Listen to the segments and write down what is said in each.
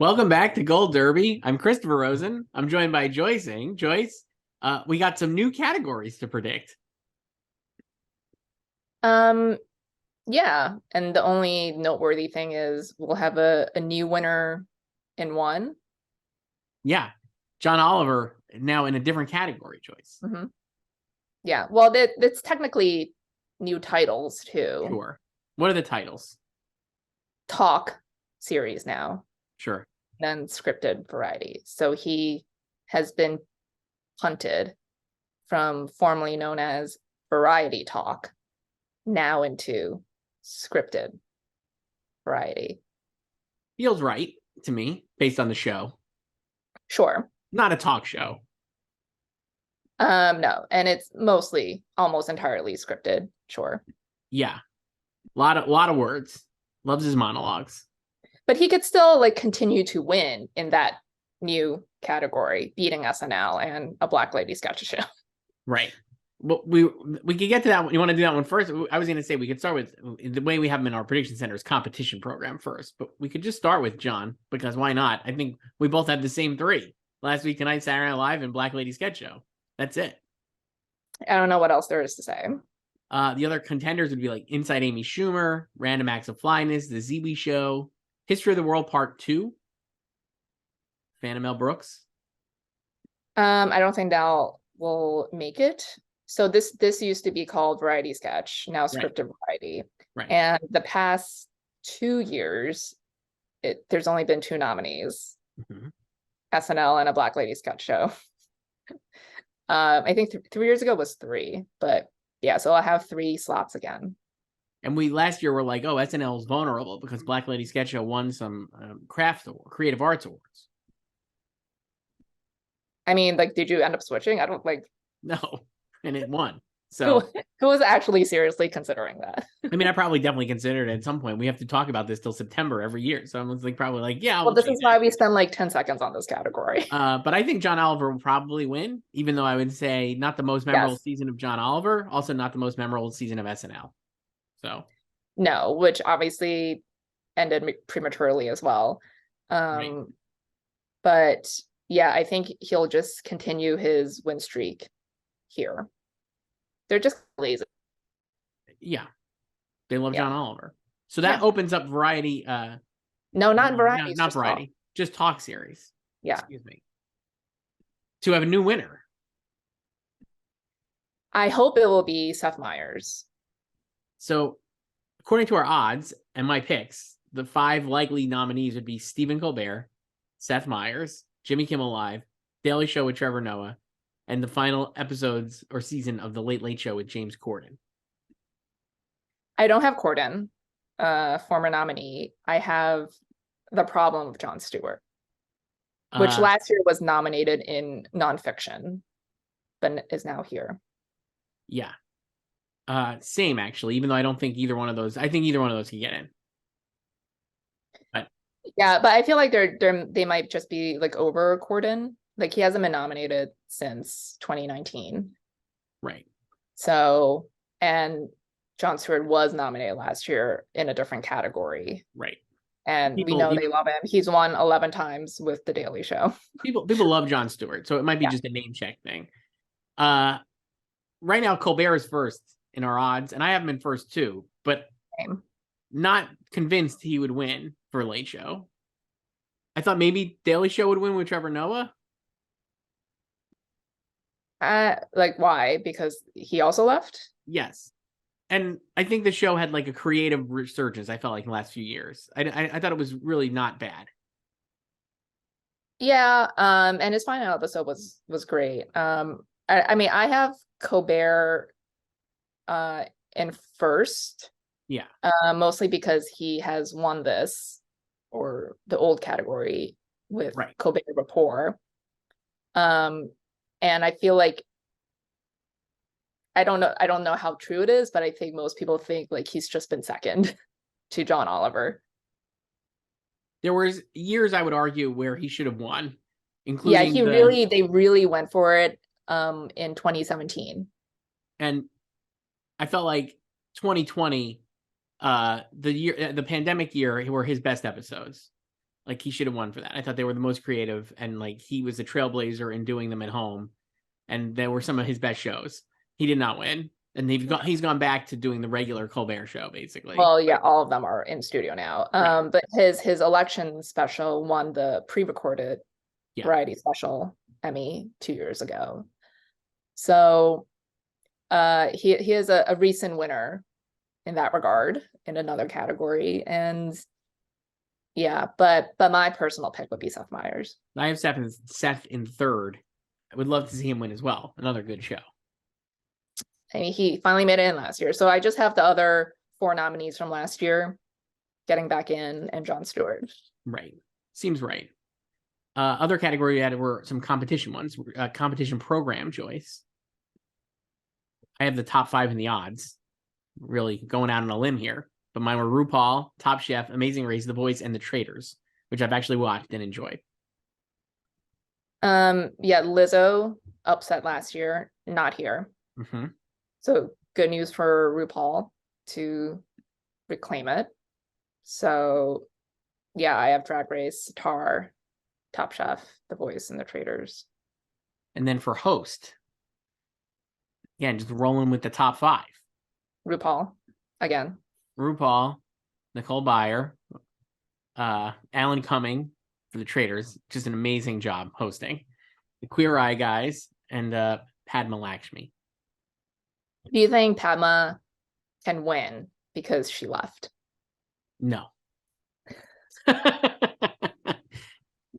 Welcome back to Gold Derby. I'm Christopher Rosen. I'm joined by Joyce. Joyce, we got some new categories to predict. Um, yeah, and the only noteworthy thing is we'll have a new winner in one. Yeah, John Oliver now in a different category, Joyce. hmm Yeah, well, that's technically new titles too. Sure. What are the titles? Talk series now, Sure. then scripted variety. So he has been punted from formerly known as variety talk now into scripted variety. Feels right to me based on the show. Sure. Not a talk show. No, and it's mostly almost entirely scripted. Sure. Yeah. A lot of words. Loves his monologues. But he could still like continue to win in that new category, beating SNL and a Black Lady sketch show. Right. Well, we could get to that one. You want to do that one first? I was going to say we could start with the way we have him in our prediction center's competition program first, but we could just start with John because why not? I think we both had the same three last week tonight, Saturday Night Live and Black Lady Sketch Show. That's it. I don't know what else there is to say. The other contenders would be like Inside Amy Schumer, Random Acts of Flyness, The ZB Show, History of the World Part 2, Phantom Mel Brooks. I don't think that will make it. So this used to be called Variety Sketch, now scripted variety. Right. And the past 2 years, there's only been two nominees, SNL and a Black Lady sketch show. I think 3 years ago was three, but yeah, so I'll have three slots again. And we last year were like, oh, SNL is vulnerable because Black Lady Sketch Show won some creative arts awards. I mean, like, did you end up switching? I don't like. No, and it won. So who was actually seriously considering that? I mean, I probably definitely considered it at some point. We have to talk about this till September every year. So I was like, probably like, yeah. Well, this is why we spend like 10 seconds on this category. But I think John Oliver will probably win, even though I would say not the most memorable season of John Oliver, also not the most memorable season of SNL. So no, which obviously ended prematurely as well. Right. But yeah, I think he'll just continue his win streak here. They're just lazy. Yeah. They love John Oliver. So that opens up variety. No, not variety. Not variety. Talk. Just talk series. Yeah. Excuse me. To have a new winner. I hope it will be Seth Meyers. So according to our odds and my picks, the 5 likely nominees would be Stephen Colbert, Seth Meyers, Jimmy Kimmel Live, Daily Show with Trevor Noah, and the final episodes or season of The Late Late Show with James Corden. I don't have Corden, former nominee. I have The Problem of Jon Stewart, which last year was nominated in nonfiction, but is now here. Yeah. Same actually, even though I don't think either one of those, I think either one of those can get in. But yeah, but I feel like they might just be like over Corden. Like he hasn't been nominated since 2019. Right. So, and Jon Stewart was nominated last year in a different category. Right. And we know they love him. He's won 11 times with The Daily Show. People love Jon Stewart, so it might be just a name check thing. Right now, Colbert is first in our odds, and I have him in first too, but not convinced he would win for Late Show. I thought maybe Daily Show would win with Trevor Noah. Like why? Because he also left? Yes. And I think the show had like a creative resurgence, I felt like in the last few years. I thought it was really not bad. Yeah, and his final episode was great. I mean, I have Colbert in first. Yeah. Mostly because he has won this or the old category with Colbert Report. And I feel like I don't know how true it is, but I think most people think like he's just been second to John Oliver. There was years I would argue where he should have won, including they really went for it in 2017. And I felt like 2020 the pandemic year were his best episodes. Like he should have won for that. I thought they were the most creative, and like he was a trailblazer in doing them at home, and they were some of his best shows. He did not win, and he's gone back to doing the regular Colbert show basically. Well, yeah, all of them are in studio now. Right. But his election special won the pre-recorded variety special Emmy 2 years ago. So he is a recent winner in that regard in another category. And yeah, but my personal pick would be Seth Meyers. I have Seth in third. I would love to see him win as well. Another good show. I mean, he finally made it in last year. So I just have the other 4 nominees from last year getting back in, and Jon Stewart. Right. Seems right. Other category you had were some competition ones. Competition program, Joyce. I have the top 5 in the odds. Really going out on a limb here. But mine were RuPaul, Top Chef, Amazing Race, The Voice, and The Traitors, which I've actually watched and enjoyed. Yeah, Lizzo upset last year, not here. Mm-hmm. So good news for RuPaul to reclaim it. So yeah, I have Drag Race, Tar, Top Chef, The Voice, and The Traitors. And then for host, again, just rolling with the top 5. RuPaul, again. RuPaul, Nicole Byer, Alan Cumming for The Traitors, just an amazing job hosting. The Queer Eye guys, and Padma Lakshmi. Do you think Padma can win because she left? No.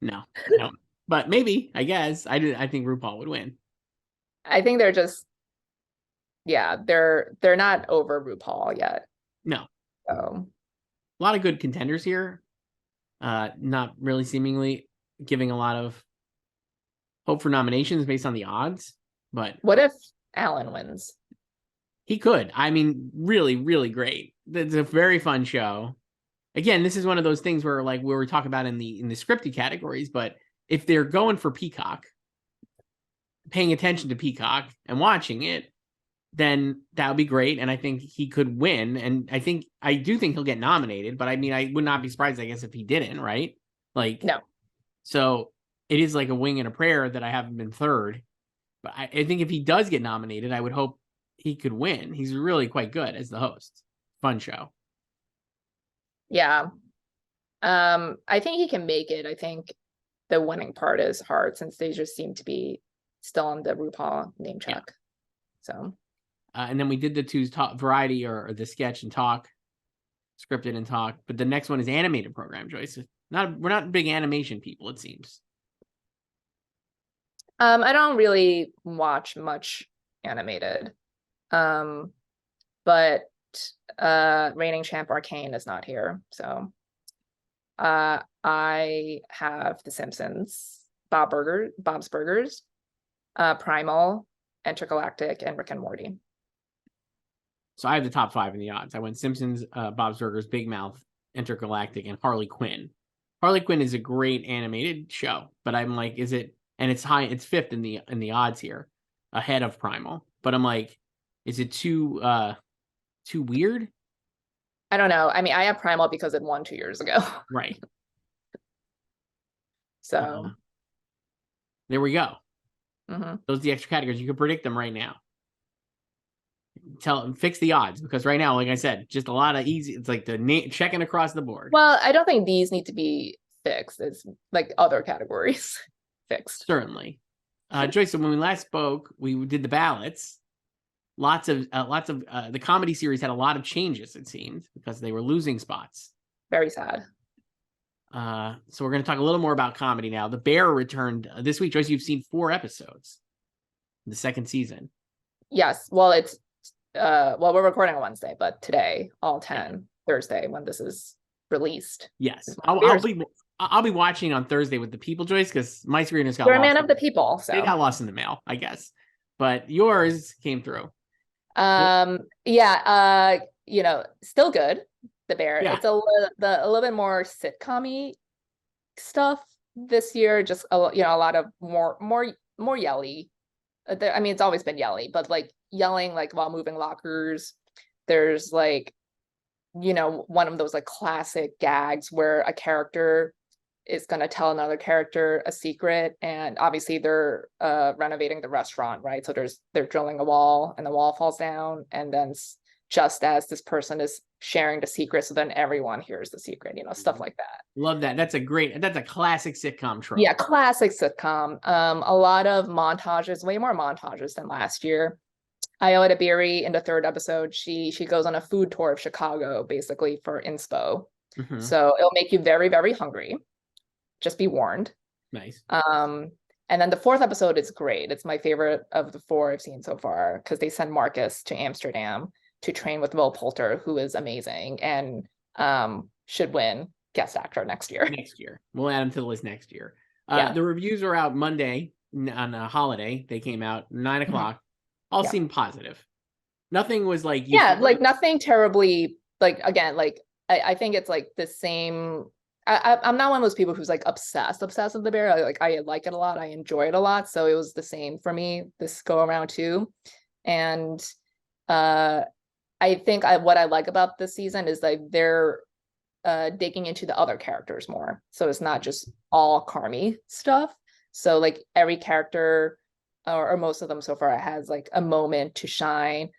No. But maybe, I guess. I think RuPaul would win. I think they're just, yeah, they're not over RuPaul yet. No. So a lot of good contenders here. Not really seemingly giving a lot of hope for nominations based on the odds. But what if Alan wins? He could. I mean, really, really great. It's a very fun show. Again, this is one of those things where, like, we were talking about in the scripted categories, but if they're going for Peacock, paying attention to Peacock and watching it, then that would be great. And I think he could win. And I do think he'll get nominated, but I mean, I would not be surprised, I guess, if he didn't, right? Like, no. So it is like a wing and a prayer that I haven't been third. But I think if he does get nominated, I would hope he could win. He's really quite good as the host. Fun show. Yeah. I think he can make it. I think the winning part is hard since they just seem to be still on the RuPaul name check. Yeah. So. And then we did the 2 talk variety or the sketch and talk, scripted and talk. But the next one is animated program, Joyce. We're not big animation people, it seems. I don't really watch much animated. But reigning champ Arcane is not here. So I have The Simpsons, Bob's Burgers, Primal, Intergalactic, and Rick and Morty. So I have the top 5 in the odds. I went Simpsons, Bob's Burgers, Big Mouth, Intergalactic, and Harley Quinn. Harley Quinn is a great animated show, but I'm like, is it? And it's high. It's 5th in the odds here, ahead of Primal. But I'm like, is it too weird? I don't know. I mean, I have Primal because it won 2 years ago. Right. So there we go. Mm-hmm. Those are the extra categories. You can predict them right now. Fix the odds, because right now, like I said, just a lot of easy. It's like the checking across the board. Well, I don't think these need to be fixed. It's like other categories fixed. Certainly. Joyce, so when we last spoke, we did the ballots. Lots of the comedy series had a lot of changes, it seemed, because they were losing spots. Very sad. So we're going to talk a little more about comedy now. The Bear returned this week. Joyce, you've seen 4 episodes, the 2nd season. Yes. Well, it's we're recording on Wednesday, but today, all 10, Thursday, when this is released. Yes. I'll be watching on Thursday with the people, Joyce, because my screen has got You're lost. a man of the people. So. They got lost in the mail, I guess. But yours came through. Yeah. Still good. The Bear. Yeah. It's a little bit more sitcom-y stuff this year. Just a lot of more yelly. I mean, it's always been yelly, but like yelling like while moving lockers. There's like, one of those like classic gags where a character is going to tell another character a secret, and obviously they're renovating the restaurant, right? So they're drilling a wall, and the wall falls down, and then just as this person is sharing the secret, so then everyone hears the secret, stuff like that. Love that. That's a classic sitcom trope. Yeah, classic sitcom. A lot of montages, way more montages than last year. Iota Beery in the third episode, she goes on a food tour of Chicago, basically for inspo. So it'll make you very, very hungry. Just be warned. Nice. And then the fourth episode is great. It's my favorite of the 4 I've seen so far, because they send Marcus to Amsterdam to train with Will Poulter, who is amazing and should win guest actor next year. We'll add him to the list next year. Yeah. The reviews are out Monday on a holiday. They came out 9 o'clock. All seemed positive. Nothing was like like nothing terribly, like, again, like I think it's like the same. I'm not one of those people who's like obsessed with the bear. I like it a lot. I enjoy it a lot. So it was the same for me this go around too. And I think what I like about this season is like they're digging into the other characters more. So it's not just all Carmy stuff. So like every character or most of them so far has like a moment to shine.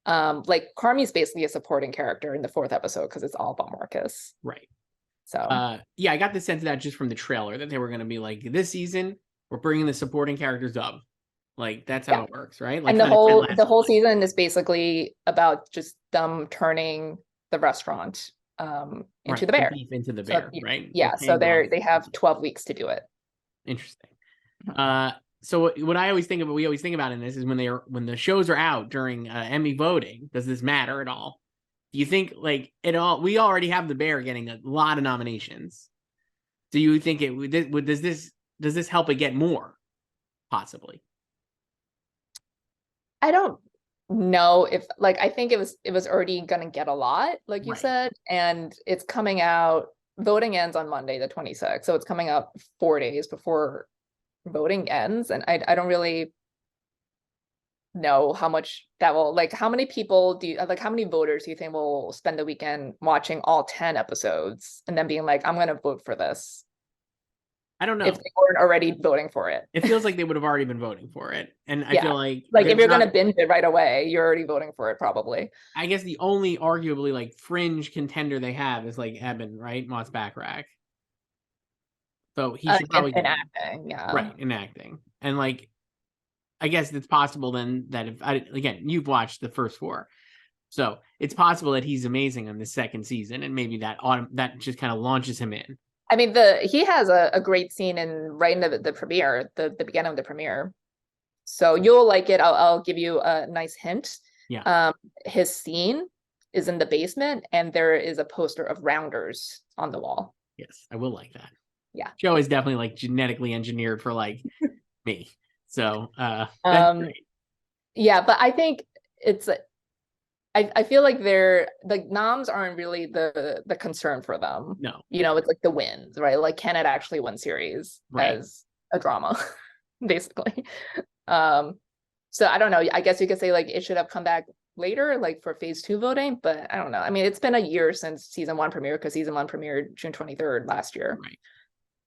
Like Carmy's basically a supporting character in the 4th episode because it's all about Marcus. Right. So yeah, I got the sense of that just from the trailer that they were going to be like, this season we're bringing the supporting characters up. Like that's how it works, right? Like and the whole season is basically about just them turning the restaurant into the bear. Into the bear, right? Yeah. So they have 12 weeks to do it. Interesting. So what we always think about in this is when the shows are out during Emmy voting, does this matter at all? Do you think like we already have the bear getting a lot of nominations. Do you think does this help it get more? Possibly. I don't know if like, I think it was already going to get a lot, like you said, and it's coming out, voting ends on Monday, the 26th. So it's coming out 4 days before voting ends. And I don't really know how much that will, like, how many people how many voters do you think will spend the weekend watching all 10 episodes and then being like, I'm going to vote for this? I don't know. If they weren't already voting for it. It feels like they would have already been voting for it. And I feel like if you're going to binge it right away, you're already voting for it probably. I guess the only arguably like fringe contender they have is like Eben, right? Moss Backrack. So he should probably in acting, yeah. Right, in acting. And like I guess it's possible then that again, you've watched the first 4. So it's possible that he's amazing on the second season and maybe that just kind of launches him in. I mean, he has a great scene right into the premiere, the beginning of the premiere. So you'll like it. I'll give you a nice hint. Yeah. His scene is in the basement, and there is a poster of Rounders on the wall. Yes, I will like that. Yeah. Joe is definitely like genetically engineered for like me. So that's great. Yeah, but I think it's I feel like they're like noms aren't really the concern for them. No. It's like the wins, right? Like, can it actually win series as a drama, basically? So I don't know. I guess you could say like it should have come back later, like for phase 2 voting, but I don't know. I mean, it's been a year since season 1 premiered because season 1 premiered June 23rd last year. Right.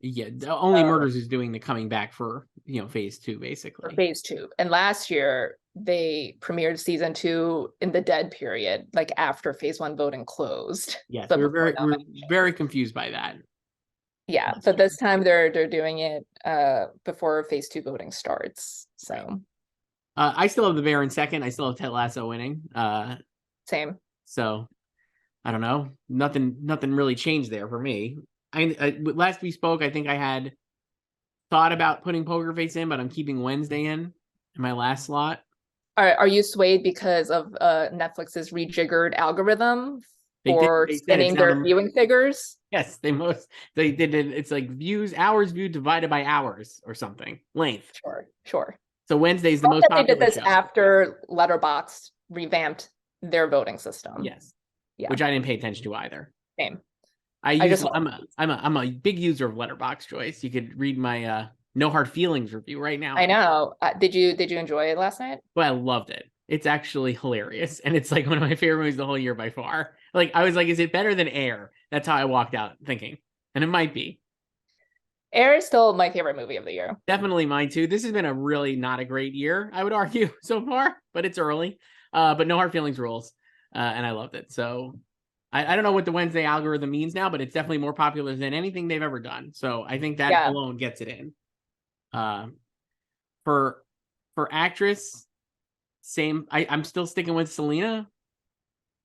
Yeah, Only Murders is doing the coming back for phase 2 basically. For phase 2, and last year they premiered season 2 in the dead period, like after phase 1 voting closed. Yes, we're very confused by that. Yeah, but this time they're doing it before phase 2 voting starts. So I still have the bear in second. I still have Ted Lasso winning. Same. So I don't know. Nothing really changed there for me. Last we spoke, I think I had thought about putting Poker Face in, but I'm keeping Wednesday in my last slot. Are you swayed because of Netflix's rejiggered algorithm for spinning their viewing figures? Yes, they did it. It's like hours viewed divided by hours or something. Length. Sure. So Wednesday's the most popular. They did this after Letterboxd revamped their voting system. Yes. Yeah. Which I didn't pay attention to either. Same. I'm a big user of Letterboxd, Joyce. You could read my No Hard Feelings review right now. I know. Did you enjoy it last night? Well, I loved it. It's actually hilarious, and it's like one of my favorite movies the whole year by far. Like I was like, is it better than Air? That's how I walked out thinking, and it might be. Air is still my favorite movie of the year. Definitely mine too. This has been a really not a great year, I would argue, so far, but it's early. But No Hard Feelings rules. And I loved it. So I don't know what the Wednesday algorithm means now, but it's definitely more popular than anything they've ever done. So I think that alone gets it in. For actress, same. I'm still sticking with Selena.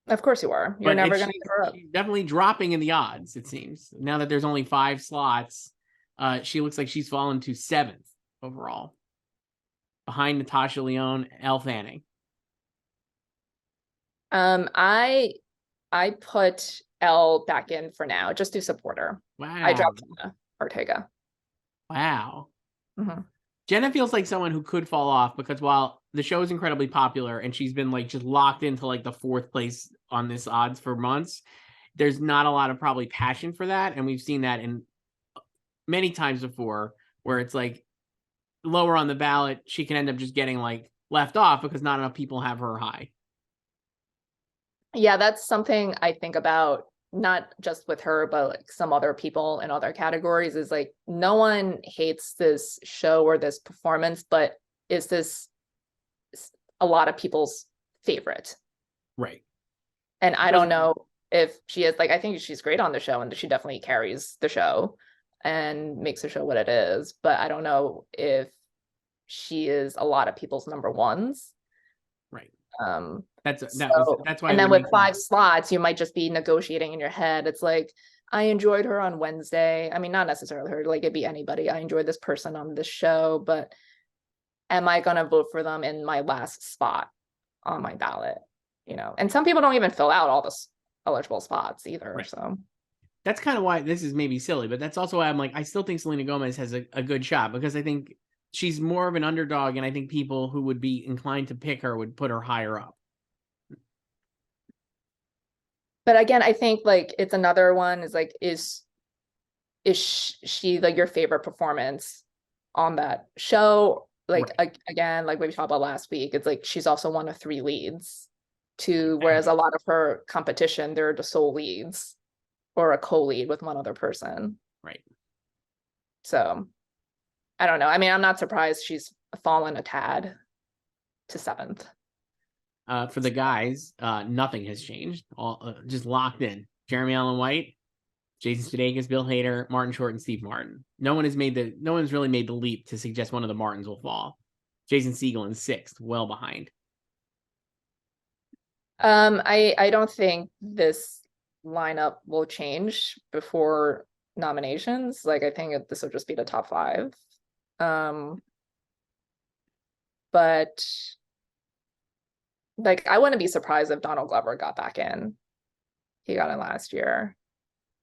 Of course you are. You're never going to give her up. She's definitely dropping in the odds, it seems. Now that there's only 5 slots, she looks like she's fallen to 7th overall. Behind Natasha Lyonne, Elle Fanning. I put Elle back in for now, just to support her. Wow. I dropped Jenna Ortega. Wow. Mm-hmm. Jenna feels like someone who could fall off because while the show is incredibly popular and she's been like just locked into like the 4th place on this odds for months, there's not a lot of probably passion for that. And we've seen that in many times before where it's like lower on the ballot, she can end up just getting like left off because not enough people have her high. Yeah, that's something I think about, not just with her, but like some other people in other categories, is like no one hates this show or this performance, but is this a lot of people's favorite? Right. And I don't know if she is, like, I think she's great on the show and she definitely carries the show and makes the show what it is, but I don't know if she is a lot of people's number ones. Right. That's why. And then with 5 slots, you might just be negotiating in your head. It's like, I enjoyed her on Wednesday. I mean, not necessarily her, like it'd be anybody. I enjoyed this person on this show, but am I gonna vote for them in my last spot on my ballot? You know, and some people don't even fill out all the eligible spots either. Right. So that's kind of why this is maybe silly, but that's also why I'm like, I still think Selena Gomez has a good shot because I think she's more of an underdog, and I think people who would be inclined to pick her would put her higher up. But again, I think like it's another one is like, is she like your favorite performance on that show? Like, right. Again, like we talked about last week, it's like she's also one of 3 leads too, whereas a lot of her competition, they're the sole leads or a co-lead with one other person. Right. So I don't know. I mean, I'm not surprised she's fallen a tad to 7th. For the guys, nothing has changed. All just locked in. Jeremy Allen White, Jason Sudeikis, Bill Hader, Martin Short, and Steve Martin. No one's really made the leap to suggest one of the Martins will fall. Jason Segel in 6th, well behind. I don't think this lineup will change before nominations. Like, I think this will just be the top 5. But like, I wouldn't be surprised if Donald Glover got back in. He got in last year.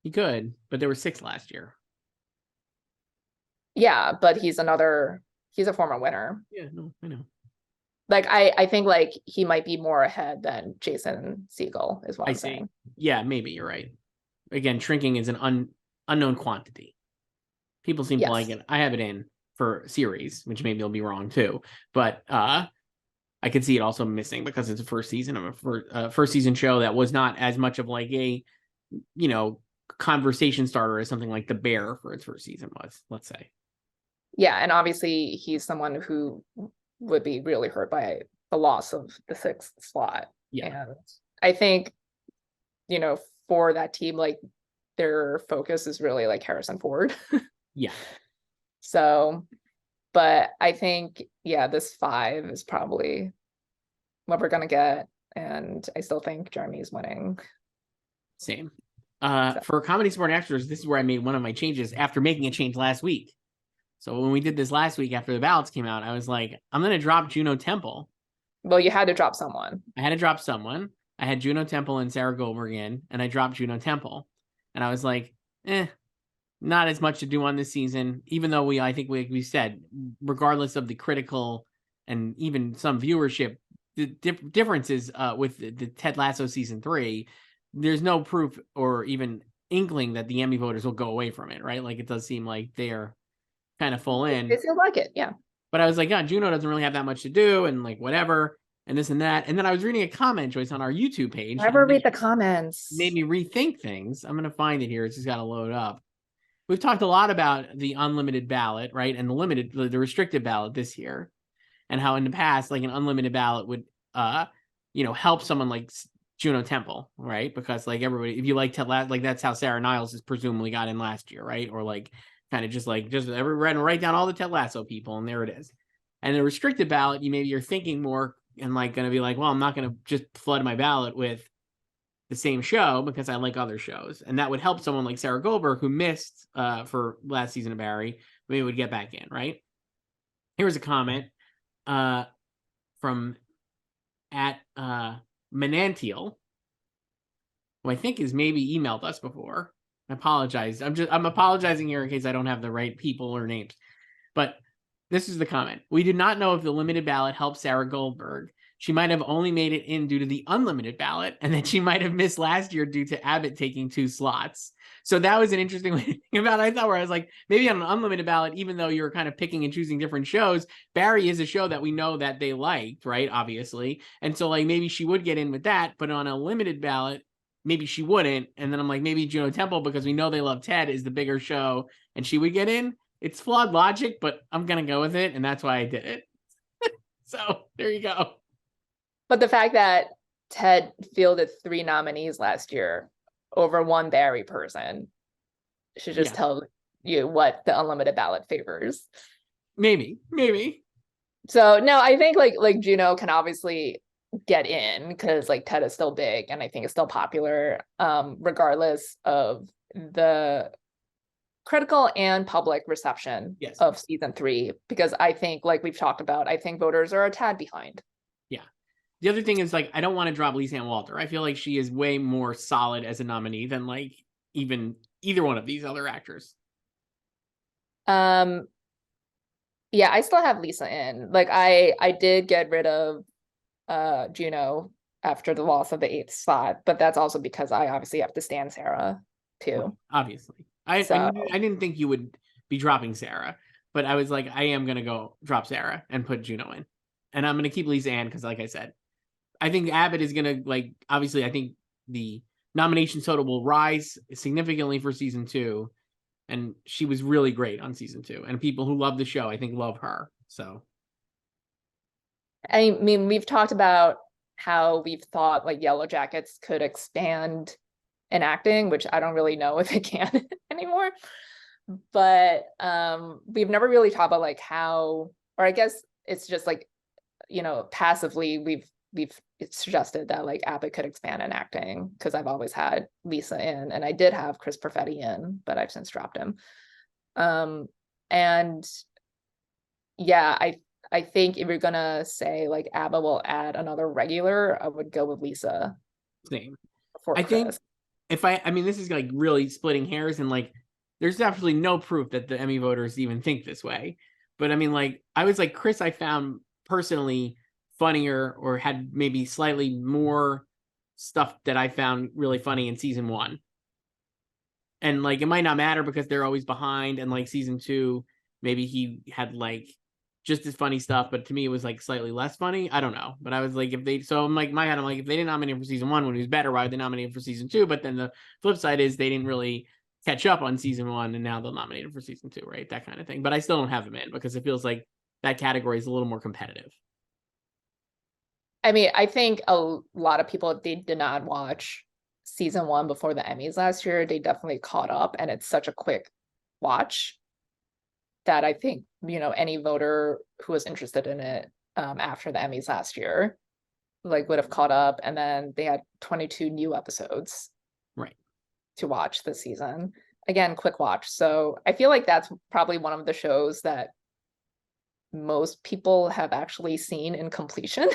He could, but there were 6 last year. Yeah, but he's a former winner. Yeah, no, I know. Like, I think like he might be more ahead than Jason Segel is what I'm saying. Yeah, maybe you're right. Again, shrinking is an unknown quantity. People seem to like it. I have it in for series, which maybe I'll be wrong too. But I could see it also missing because it's a first season of a first season show that was not as much of like a, you know, conversation starter as something like The Bear for its first season was, let's say. Yeah, and obviously he's someone who would be really hurt by the loss of the 6th slot. Yeah. And I think, you know, for that team, like their focus is really like Harrison Ford. Yeah. So, but I think, yeah, this 5 is probably what we're gonna get. And I still think Jeremy's winning. Same. For comedy supporting actors, this is where I made one of my changes after making a change last week. So when we did this last week after the ballots came out, I was like, I'm going to drop Juno Temple. Well, you had to drop someone. I had to drop someone. I had Juno Temple and Sarah Goldberg in, and I dropped Juno Temple. And I was like, not as much to do on this season, even though I think we said, regardless of the critical and even some viewership, the differences with the Ted Lasso season 3, there's no proof or even inkling that the Emmy voters will go away from it, right? Like, it does seem like they're kind of full in. They feel like it, yeah. But I was like, Juno doesn't really have that much to do, and like whatever, and this and that. And then I was reading a comment, Joyce, on our YouTube page. Never read the comments. Made me rethink things. I'm gonna find it here. It's just got to load up. we've talked a lot about the unlimited ballot, right? And the restricted ballot this year, and how in the past, like an unlimited ballot would, help someone like Juno Temple, right? Because like everybody, if you like Ted Lasso, like that's how Sarah Niles is presumably got in last year, right? Or like kind of just write down all the Ted Lasso people, and there it is. And the restricted ballot, you're thinking more and like going to be like, well, I'm not going to just flood my ballot with the same show because I like other shows, and that would help someone like Sarah Goldberg who missed for last season of Barry, maybe would get back in, right? Here's a comment from at Menantiel, who I think has maybe emailed us before. I apologize. I'm apologizing here in case I don't have the right people or names. But this is the comment. We did not know if the limited ballot helped Sarah Goldberg. She might have only made it in due to the unlimited ballot, and then she might have missed last year due to Abbott taking 2 slots. So that was an interesting way to think about it. I thought, where I was like, maybe on an unlimited ballot, even though you're kind of picking and choosing different shows, Barry is a show that we know that they liked, right? Obviously. And so like maybe she would get in with that, but on a limited ballot, maybe she wouldn't. And then I'm like, maybe Juno Temple, because we know they love Ted, is the bigger show, and she would get in. It's flawed logic, but I'm going to go with it, and that's why I did it. So there you go. But the fact that Ted fielded 3 nominees last year over one Barry person should just tell you what the unlimited ballot favors. Maybe. So no, I think like Juno can obviously get in because like Ted is still big, and I think it's still popular, regardless of the critical and public reception of season 3, because I think, like we've talked about, I think voters are a tad behind. Yeah. The other thing is, like, I don't want to drop Lisa Ann Walter. I feel like she is way more solid as a nominee than like even either one of these other actors. Yeah, I still have Lisa in. Like I did get rid of Juno after the loss of the 8th slot, but that's also because I obviously have to stand Sarah too. Well, obviously. I didn't think you would be dropping Sarah, but I was like, I am gonna go drop Sarah and put Juno in. And I'm gonna keep Lisa Ann because, like I said, I think Abbott is gonna, like, obviously I think the nomination total will rise significantly for season 2. And she was really great on season 2. And people who love the show, I think, love her. So I mean, we've talked about how we've thought like Yellow Jackets could expand in acting, which I don't really know if it can anymore. But we've never really talked about like how, or I guess it's just like, passively we've suggested that like Abbott could expand in acting, because I've always had Lisa in, and I did have Chris Perfetti in, but I've since dropped him. And yeah, I think if you're gonna say like Abbott will add another regular, I would go with Lisa. Same. I think I mean, this is like really splitting hairs, and like there's absolutely no proof that the Emmy voters even think this way. But I mean, like, I was like, Chris, I found personally funnier, or had maybe slightly more stuff that I found really funny in season 1. And like, it might not matter because they're always behind, and like season 2, maybe he had like just as funny stuff, but to me it was like slightly less funny. I don't know. But I was like, so I'm like, my head, I'm like, if they didn't nominate him for season 1 when he was better, why would they nominate him for season 2? But then the flip side is they didn't really catch up on season 1, and now they'll nominate him for season 2, right? That kind of thing. But I still don't have him in because it feels like that category is a little more competitive. I mean, I think a lot of people, if they did not watch season 1 before the Emmys last year, they definitely caught up, and it's such a quick watch that I think, any voter who was interested in it after the Emmys last year, like, would have caught up. And then they had 22 new episodes to watch this season. Again, quick watch. So I feel like that's probably one of the shows that most people have actually seen in completion.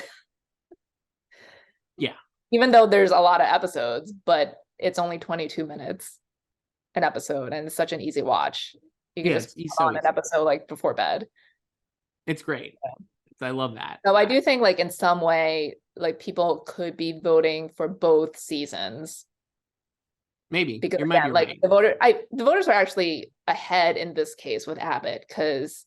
Yeah. Even though there's a lot of episodes, but it's only 22 minutes an episode, and it's such an easy watch. You can just put on an episode like before bed. It's great. I love that. So I do think like in some way, like people could be voting for both seasons. Maybe. Because again, like the voters are actually ahead in this case with Abbott, because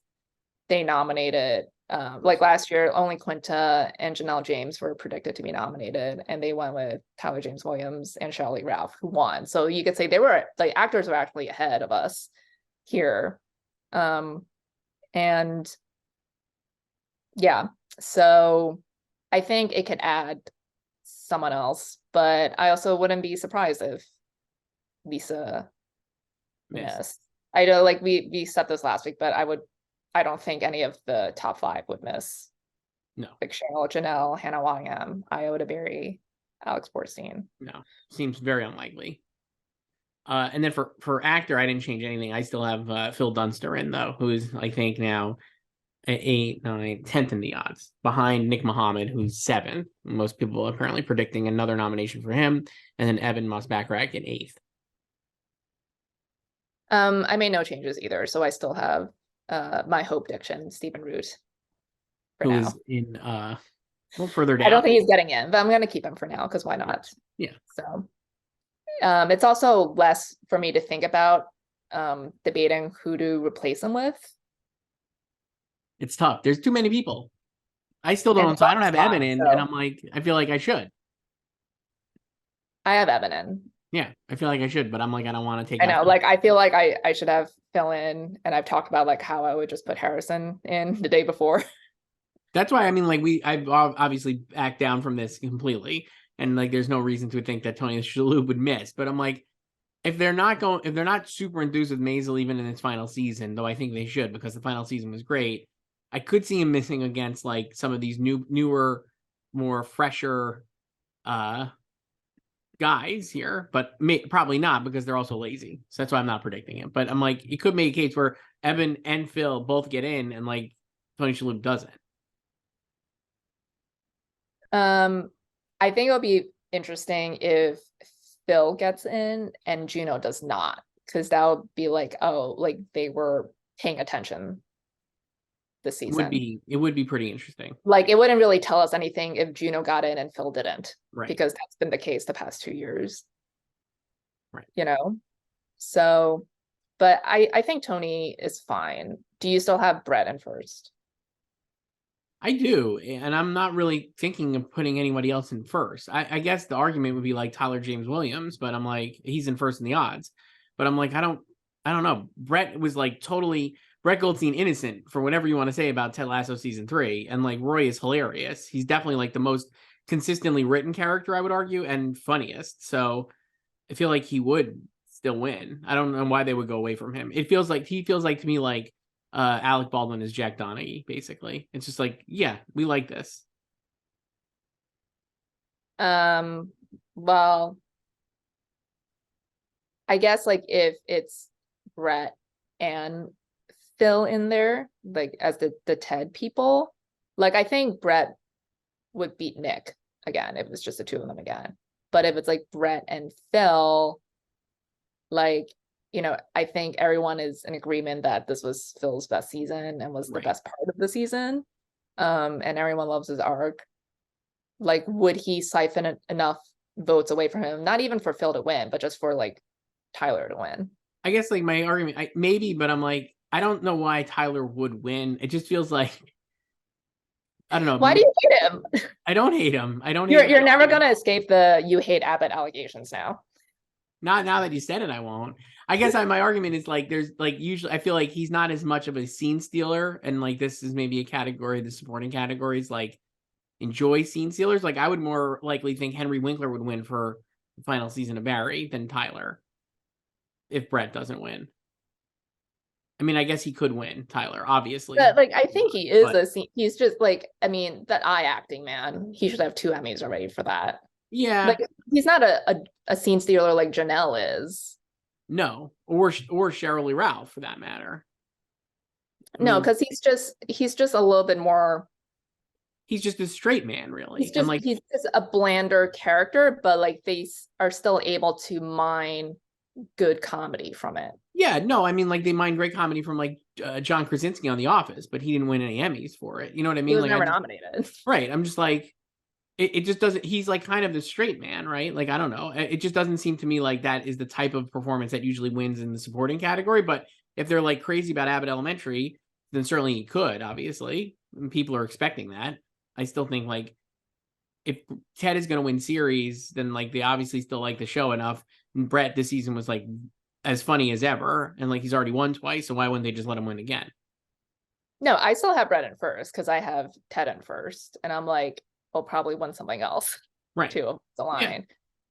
they nominated like last year, only Quinta and Janelle James were predicted to be nominated, and they went with Tyler James Williams and Shelley Ralph, who won. So you could say they were like, actors were actually ahead of us here. And yeah, so I think it could add someone else, but I also wouldn't be surprised if Lisa missed. I know, like we said this last week, but I don't think any of the top 5 would miss. No. Like Cheryl, Janelle, Hannah Waddingham, Iota Berry, Alex Borstein. No, seems very unlikely. And then for actor, I didn't change anything. I still have Phil Dunster in, though, who is, I think, now 8, 9, 10th in the odds, behind Nick Mohammed, who's 7th. Most people are apparently predicting another nomination for him, and then Evan Moss-Backrack in 8th. I made no changes either, so I still have my Hope Diction, Stephen Root, who now. Is in well, further down. I don't think he's getting in, but I'm gonna keep him for now because why not? Yeah. So it's also less for me to think about debating who to replace him with. It's tough. There's too many people. I still don't. So I don't have Evan in, and I'm like, I feel like I should. I have Evan in. Yeah, I feel like I should, but I'm like, I don't want to take. I know, like, I feel like I should have Phil in, and I've talked about like how I would just put Harrison in the day before. That's why, I mean, like, I've obviously backed down from this completely, and like, there's no reason to think that Tony Shalhoub would miss. But I'm like, if they're not super enthused with Maisel even in its final season, though I think they should because the final season was great, I could see him missing against like some of these newer, more fresher guys here, but probably not because they're also lazy. So that's why I'm not predicting it. But I'm like, it could make a case where Evan and Phil both get in, and like Tony Shalhoub doesn't. I think it'll be interesting if Phil gets in and Juno does not, because that would be like, oh, like they were paying attention this season. It would be pretty interesting. Like, it wouldn't really tell us anything if Juno got in and Phil didn't, right? Because that's been the case the past 2 years, right? You know, so, but I think Tony is fine. Do you still have Brett in first? I do, and I'm not really thinking of putting anybody else in first. I guess the argument would be like Tyler James Williams, but I'm like, he's in first in the odds. But I'm like, I don't know. Brett was like totally Brett Goldstein innocent for whatever you want to say about Ted Lasso season 3, and like Roy is hilarious. He's definitely like the most consistently written character, I would argue, and funniest. So I feel like he would still win. I don't know why they would go away from him. He feels like to me like Alec Baldwin is Jack Donaghy, basically. It's just like, yeah, we like this. Well, I guess like if it's Brett and Phil in there, like as the Ted people, like I think Brett would beat Nick again if it was just the two of them again. But if it's like Brett and Phil, like, you know, I think everyone is in agreement that this was Phil's best season and was the best part of the season. And everyone loves his arc. Like, would he siphon enough votes away from him? Not even for Phil to win, but just for like Tyler to win. I guess like my argument, maybe, but I'm like, I don't know why Tyler would win. It just feels like, I don't know. Why do you hate him? I don't hate him. You're never gonna escape the you hate Abbott allegations now. Not now that you said it, I won't. I guess my argument is like, there's like, usually I feel like he's not as much of a scene stealer, and like this is maybe a category, the supporting categories like enjoy scene stealers. Like I would more likely think Henry Winkler would win for the final season of Barry than Tyler if Brett doesn't win. I mean, I guess he could win, Tyler, obviously. But like, I think he is he's just like, I mean, that eye acting man, he should have 2 Emmys already for that. Yeah. Like, he's not a scene stealer like Janelle is. No, or Sheryl Lee Ralph for that matter. No, because he's just a little bit more. He's just a straight man, really. He's just a blander character, but like they are still able to mine good comedy from it. Yeah, no, I mean, like they mine great comedy from like John Krasinski on The Office, but he didn't win any Emmys for it. You know what I mean? He was like never nominated. Right. I'm just like, it just doesn't. He's like kind of the straight man, right? Like I don't know. It just doesn't seem to me like that is the type of performance that usually wins in the supporting category. But if they're like crazy about Abbott Elementary, then certainly he could. Obviously, and people are expecting that. I still think like if Ted is going to win series, then like they obviously still like the show enough. And Brett this season was like as funny as ever, and like he's already won twice, so why wouldn't they just let him win again? No, I still have Brett in first because I have Ted in first, and I'm like, we'll probably win something else Right. too of the line. Yeah.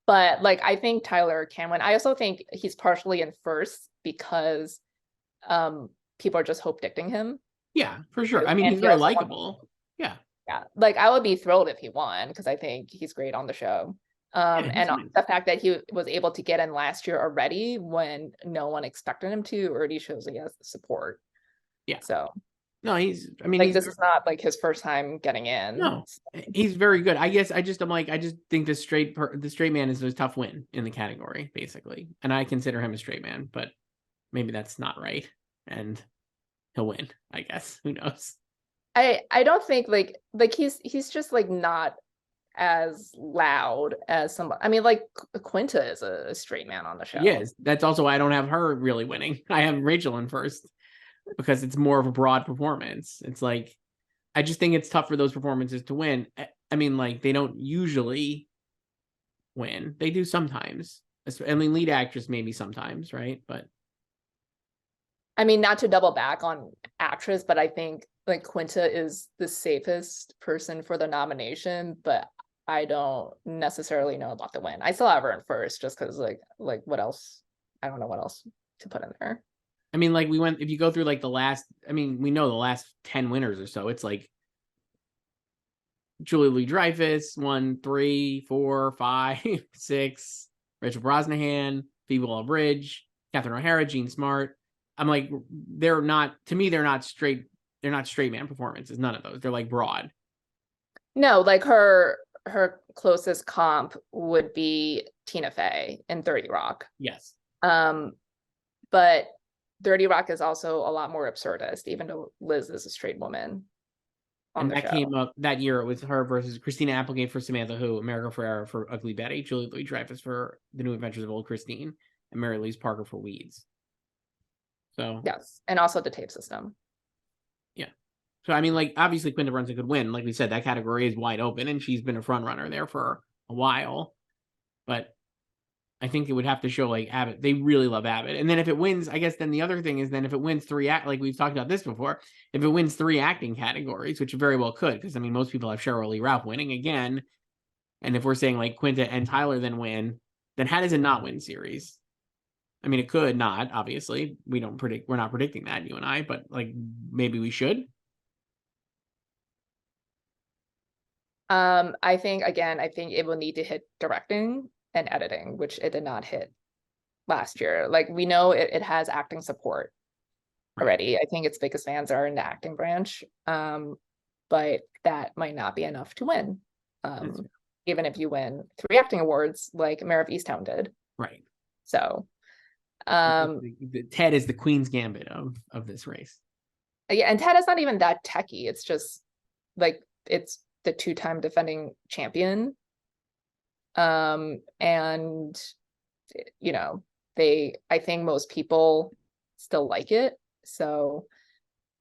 But like, I think Tyler can win. I also think he's partially in first because people are just hope dicting him. Yeah, for sure. I mean, And he's he very also won. likable. Yeah. Yeah, like I would be thrilled if he won because I think he's great on the show. Yeah, And nice. the fact that he was able to get in last year already when no one expected him to already shows he has support. Yeah. So no, he's. I mean, like he's this is not like his first time getting in. no, he's very good. I guess I just think the straight man is a tough win in the category basically, and I consider him a straight man, but maybe that's not right, and he'll win. I guess who knows. I don't think like he's just like not as loud as somebody. I mean, like Quinta is a straight man on the show. Yes, that's also why I don't have her really winning. I have Rachel in first because it's more of a broad performance. It's like I just think it's tough for those performances to win. I mean, like they don't usually win. They do sometimes. I mean, lead actress maybe sometimes, right? But I mean, not to double back on actress, but I think like Quinta is the safest person for the nomination, but I don't necessarily know about the win. I still have her in first just because like what else? I don't know what else to put in there. I mean, like if you go through like we know the last 10 winners or so, it's like Julie Louis-Dreyfus, 1, 3, 4, 5, 6, Rachel Brosnahan, Phoebe Waller-Bridge, Catherine O'Hara, Jean Smart. I'm like, they're not straight man performances. None of those. They're like broad. No, like her closest comp would be Tina Fey in 30 Rock. Yes. But 30 Rock is also a lot more absurdist, even though Liz is a straight woman. And that came up that year. It was her versus Christina Applegate for Samantha Who, America Ferrera for Ugly Betty, Julie Louis-Dreyfus for The New Adventures of Old Christine, and Mary Louise Parker for Weeds. So yes, and also the tape system. Yeah. So I mean, like obviously Quinta Brunson could win. Like we said, that category is wide open, and she's been a front runner there for a while. But I think it would have to show like Abbott. They really love Abbott. And then if it wins, I guess then the other thing is then if it wins like we've talked about this before, if it wins 3 acting categories, which it very well could, because I mean most people have Cheryl Lee Ralph winning again. And if we're saying like Quinta and Tyler then win, then how does it not win series? I mean, it could not, obviously. We're not predicting that, you and I, but like maybe we should. I think it will need to hit directing and editing, which it did not hit last year. Like we know it has acting support already. I think its biggest fans are in the acting branch. But that might not be enough to win. Even if you win 3 acting awards like Mayor of Easttown did. Right. So Ted is the Queen's Gambit of this race. Yeah, and Ted is not even that techie. It's just like it's the 2-time defending champion. And you know, I think most people still like it. So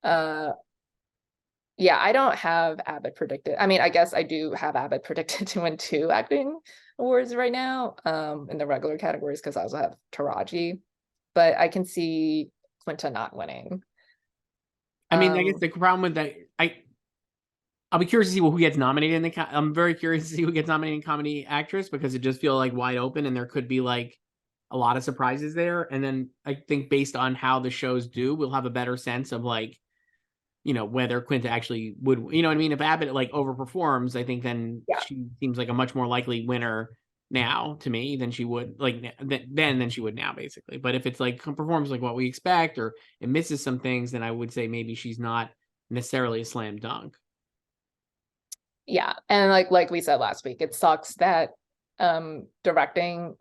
yeah, I don't have Abbott predicted. I mean, I guess I do have Abbott predicted to win 2 acting awards right now, in the regular categories, because I also have Taraji, but I can see Quinta not winning. I mean, I guess the problem with that, I'll be curious to see who gets nominated I'm very curious to see who gets nominated in comedy actress, because it just feels like wide open and there could be like a lot of surprises there. And then I think based on how the shows do, we'll have a better sense of like, you know, whether Quinta actually would, you know what I mean? If Abbott like overperforms, I think then she seems like a much more likely winner now to me than she would like than she would now, basically. But if it's like performs like what we expect or it misses some things, then I would say maybe she's not necessarily a slam dunk. Yeah, and like we said last week, it sucks that directing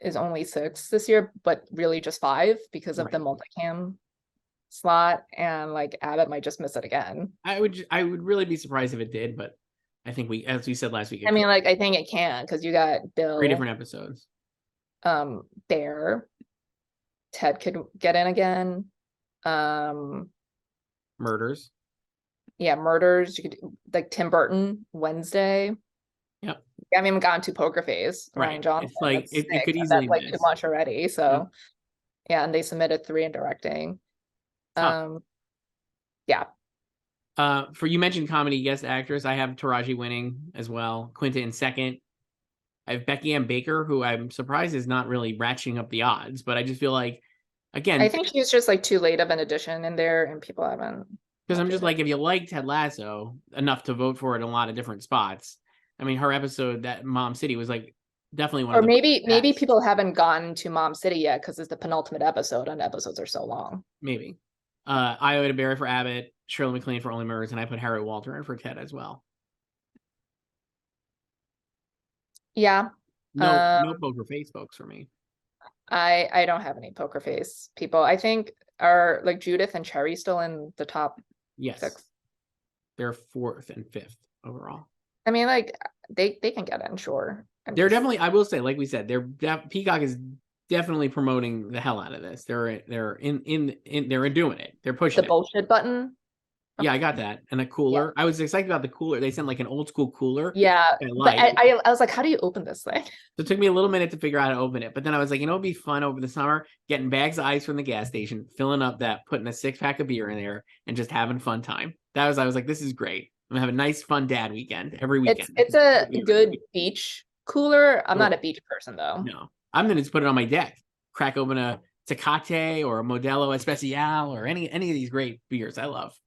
is only 6 this year, but really just 5 because of the multicam slot, and like Abbott might just miss it again. I would really be surprised if it did, but I think as we said last week, I mean, like I think it can, because you got Bill 3 different episodes. There, Ted could get in again. Murders. Yeah, Murders. You could like Tim Burton, Wednesday. Yep. I haven't even gotten to Poker Face. Right. Ryan Johnson. It's like it could easily like too much already. So Yeah, and they submitted 3 in directing. Yeah. For you mentioned comedy guest actress, I have Taraji winning as well. Quinta in second. I have Becky Ann Baker, who I'm surprised is not really ratcheting up the odds, but I just feel like, again, I think she's just like too late of an addition in there, and people haven't. because I'm just like, if you like Ted Lasso enough to vote for it in a lot of different spots, I mean, her episode that Mom City was like definitely one Or of the maybe best. people haven't gotten to Mom City yet because it's the penultimate episode, and episodes are so long. Maybe. Iowa Barry for Abbott, Shirley MacLaine for Only Murders, and I put Harry Walter in for Ted as well. Yeah. No poker face folks for me. I don't have any poker face people. I think are like Judith and Cherry still in the top Yes. 6. They're 4th and 5th overall. I mean, like they can get in, sure. They're definitely, I will say, like we said, Peacock is definitely promoting the hell out of this. They're doing it. They're pushing the bullshit button. Yeah, I got that. And a cooler. Yeah. I was excited about the cooler. They sent like an old school cooler. Yeah. But I was like, how do you open this thing? So it took me a little minute to figure out how to open it. But then I was like, it'd be fun over the summer, getting bags of ice from the gas station, filling up that, putting a 6-pack of beer in there, and just having fun time. I was like, this is great. I'm gonna have a nice, fun dad weekend every weekend. It's a good beach cooler. I'm not a beach person though. No. I'm gonna just put it on my deck. Crack open a Tecate or a Modelo Especial or any of these great beers I love.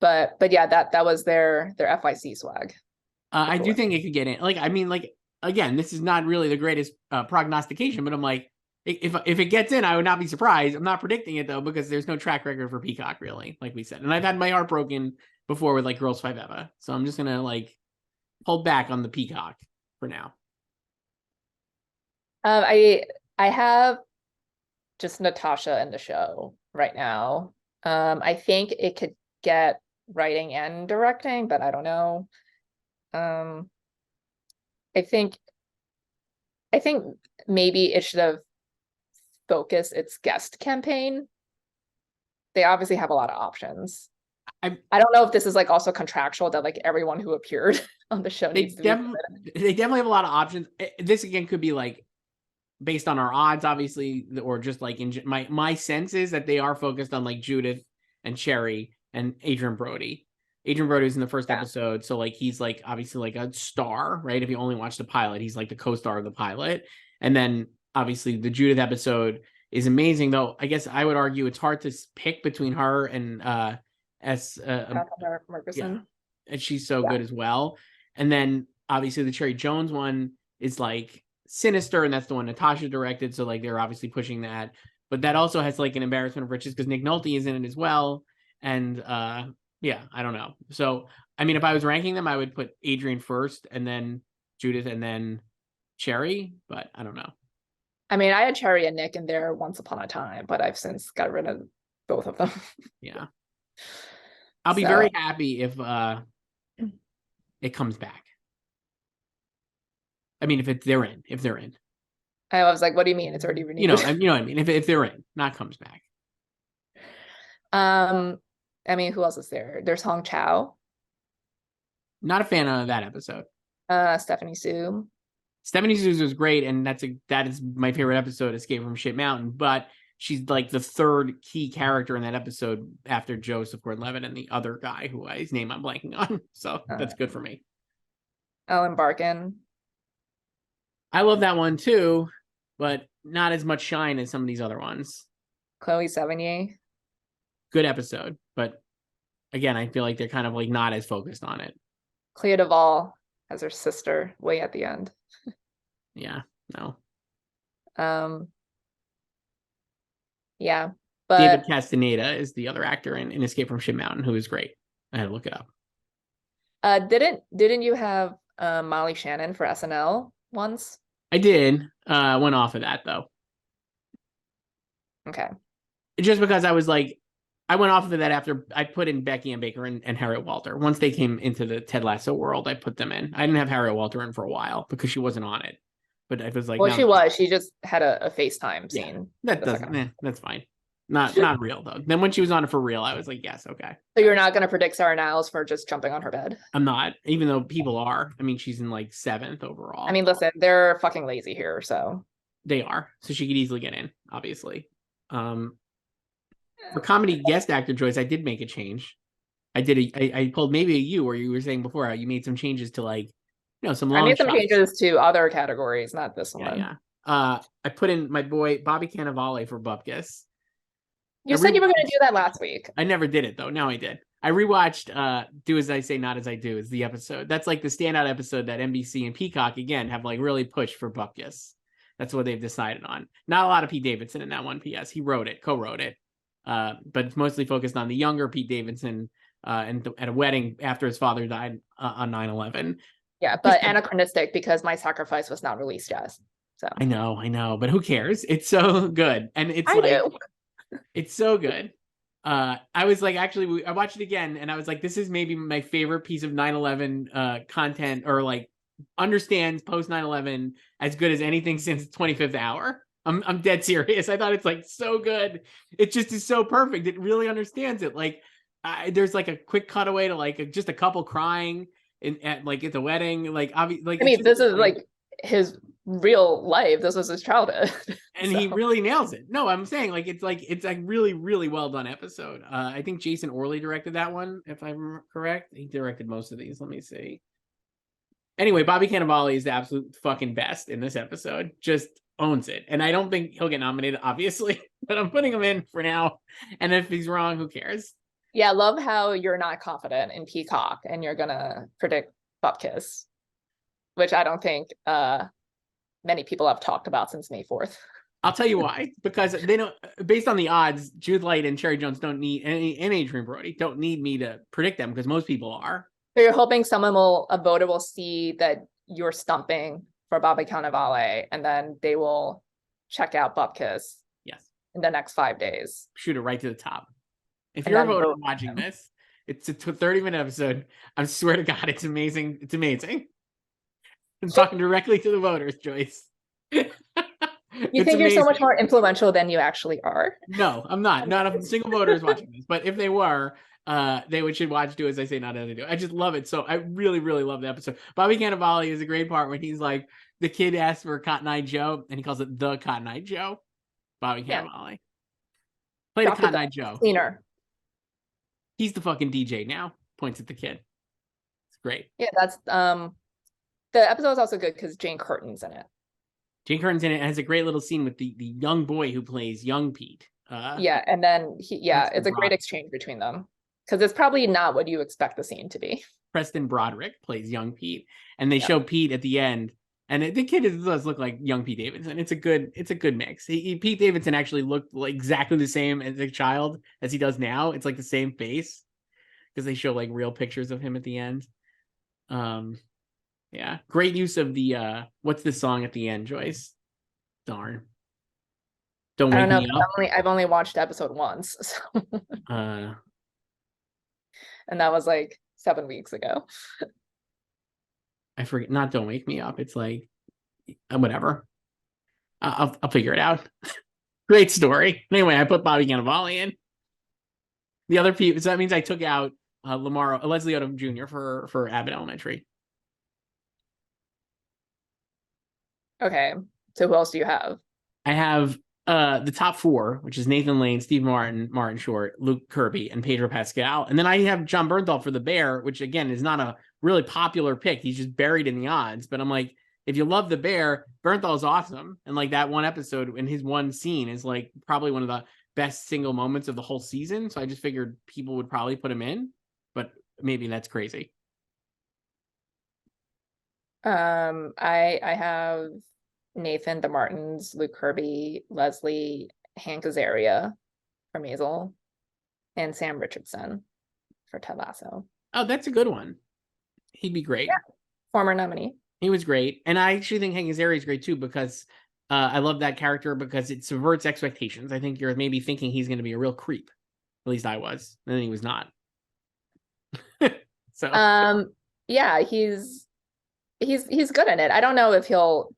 But yeah, that was their FYC swag. I do think it could get in. Like, I mean, like, again, this is not really the greatest prognostication, but I'm like, if it gets in, I would not be surprised. I'm not predicting it though, because there's no track record for Peacock, really, like we said. And I've had my heart broken before with like Girls 5 Eva. So I'm just gonna like hold back on the Peacock for now. I have just Natasha in the show right now. I think it could get writing and directing, but I don't know. I think maybe it should have focused its guest campaign. They obviously have a lot of options. I don't know if this is like also contractual that like everyone who appeared on the show needs to be. They definitely have a lot of options. This again could be like based on our odds, obviously, or just like in my sense is that they are focused on like Judith and Cherry and Adrian Brody. Adrian Brody was in the first episode, so like he's like obviously like a star, right? If you only watch the pilot, he's like the co-star of the pilot. And then obviously the Judith episode is amazing, though. I guess I would argue it's hard to pick between her and Ferguson. And she's so good as well. And then obviously the Cherry Jones one is like sinister, and that's the one Natasha directed, so like they're obviously pushing that. But that also has like an embarrassment of riches because Nick Nolte is in it as well. And yeah, I don't know. So I mean, if I was ranking them, I would put Adrian first, and then Judith, and then Cherry. But I don't know. I mean, I had Cherry and Nick in there once upon a time, but I've since got rid of both of them. Yeah, I'll be very happy if it comes back. I mean, if they're in. I was like, what do you mean? It's already renewed. You know what I mean? If they're in, not comes back. I mean, who else is there? There's Hong Chow. Not a fan of that episode. Stephanie Sue. Stephanie Sue was great, and that is my favorite episode, Escape from Shit Mountain. But she's like the third key character in that episode after Joseph Gordon-Levitt and the other guy whose name I'm blanking on. So that's good for me. Ellen Barkin. I love that one too, but not as much shine as some of these other ones. Chloe Sevigny. Good episode, but again, I feel like they're kind of like not as focused on it. Clea Duvall as her sister way at the end. Yeah, no. Yeah, but David Castaneda is the other actor in Escape from Shit Mountain, who is great. I had to look it up. Didn't you have Molly Shannon for SNL once? I did. Went off of that though. Okay. Just because I was like, I went off of that after I put in Becky Ann Baker and Harriet Walter. Once they came into the Ted Lasso world, I put them in. I didn't have Harriet Walter in for a while because she wasn't on it. But I was like, well, no, she just had a FaceTime scene. Yeah, that's fine. Not real though. Then when she was on it for real, I was like, yes, okay. So you're not going to predict Sarah Niles for just jumping on her bed? I'm not, even though people are. I mean, she's in like 7th overall. I mean, listen, they're fucking lazy here, so. They are, so she could easily get in, obviously. For comedy guest actor Joyce, I did make a change. I pulled maybe a you, where you were saying before how you made some changes to like, some long I made some shots. changes to other categories, not this one. Yeah. I put in my boy Bobby Cannavale for Bupkis. You said you were going to do that last week. I never did it though. Now I did. I rewatched Do As I Say, Not As I Do is the episode. That's like the standout episode that NBC and Peacock again have like really pushed for Bupkis. That's what they've decided on. Not a lot of Pete Davidson in that one. P.S. He wrote it, co-wrote it, but it's mostly focused on the younger Pete Davidson and at a wedding after his father died on 9/11. Yeah, but anachronistic because My Sacrifice was not released yet. So I know, but who cares? It's so good, and it's it's so good. I was like, actually, I watched it again, and I was like, this is maybe my favorite piece of 9/11 content, or like understands post 9/11 as good as anything since 25th Hour. I'm dead serious. I thought it's like so good. It just is so perfect. It really understands it. Like, there's like a quick cutaway to like just a couple crying at the wedding. Like, obviously, I mean, this is like his real life. This was his childhood, and he really nails it. No, I'm saying it's like really, really well done episode. I think Jason Orley directed that one, if I'm correct. He directed most of these. Let me see. Anyway, Bobby Cannavale is the absolute fucking best in this episode. Just owns it. And I don't think he'll get nominated, obviously, but I'm putting him in for now. And if he's wrong, who cares? Yeah, I love how you're not confident in Peacock and you're gonna predict Bupkis, which I don't think many people have talked about since May 4th. I'll tell you why. Because they don't, based on the odds, Jude Light and Cherry Jones don't need, and Adrian Brody don't need me to predict them because most people are. So you're hoping a voter will see that you're stumping for Bobby Cannavale, and then they will check out Bupkis. Yes. In the next 5 days. Shoot it right to the top. If you're a voter watching this, it's a 30-minute episode. I swear to God, it's amazing. It's amazing. I'm talking directly to the voters, Joyce. You think you're so much more influential than you actually are? No, I'm not. Not a single voter is watching this. But if they were, they should watch Do As I Say, Not As I Do. I just love it. So I really, really love the episode. Bobby Cannavale is a great part when he's like, the kid asks for Cotton Eye Joe, and he calls it the Cotton Eye Joe. Bobby Cannavale. Yeah. Play the Cotton Eye Joe. Cleaner. He's the fucking DJ now. Points at the kid. It's great. Yeah, that's the episode is also good because Jane Curtin's in it. Jane Curtin's in it and has a great little scene with the young boy who plays young Pete. Yeah, and then it's a great exchange between them because it's probably not what you expect the scene to be. Preston Broderick plays young Pete, and they show Pete at the end, and the kid does look like young Pete Davidson. It's a good mix. Pete Davidson actually looked like exactly the same as a child as he does now. It's like the same face because they show like real pictures of him at the end. Yeah, great use of the what's the song at the end, Joyce? Darn. Don't wake me up. I've only watched episode once, so. And that was like 7 weeks ago. I forget. Not Don't Wake Me Up. It's like whatever. I'll figure it out. Great story. Anyway, I put Bobby Cannavale in. The other people. So that means I took out Leslie Odom Jr. for Abbott Elementary. Okay. So who else do you have? I have the top four, which is Nathan Lane, Steve Martin, Martin Short, Luke Kirby, and Pedro Pascal. And then I have John Bernthal for The Bear, which again is not a really popular pick. He's just buried in the odds. But I'm like, if you love The Bear, Bernthal is awesome. And like that one episode and his one scene is like probably one of the best single moments of the whole season. So I just figured people would probably put him in, but maybe that's crazy. I have Nathan, the Martins, Luke Kirby, Leslie, Hank Azaria for Maisel, and Sam Richardson for Ted Lasso. Oh, that's a good one. He'd be great. Yeah. Former nominee. He was great. And I actually think Hank Azaria is great too, because I love that character because it subverts expectations. I think you're maybe thinking he's going to be a real creep. At least I was. And then he was not. So yeah, he's good in it. I don't know if he'll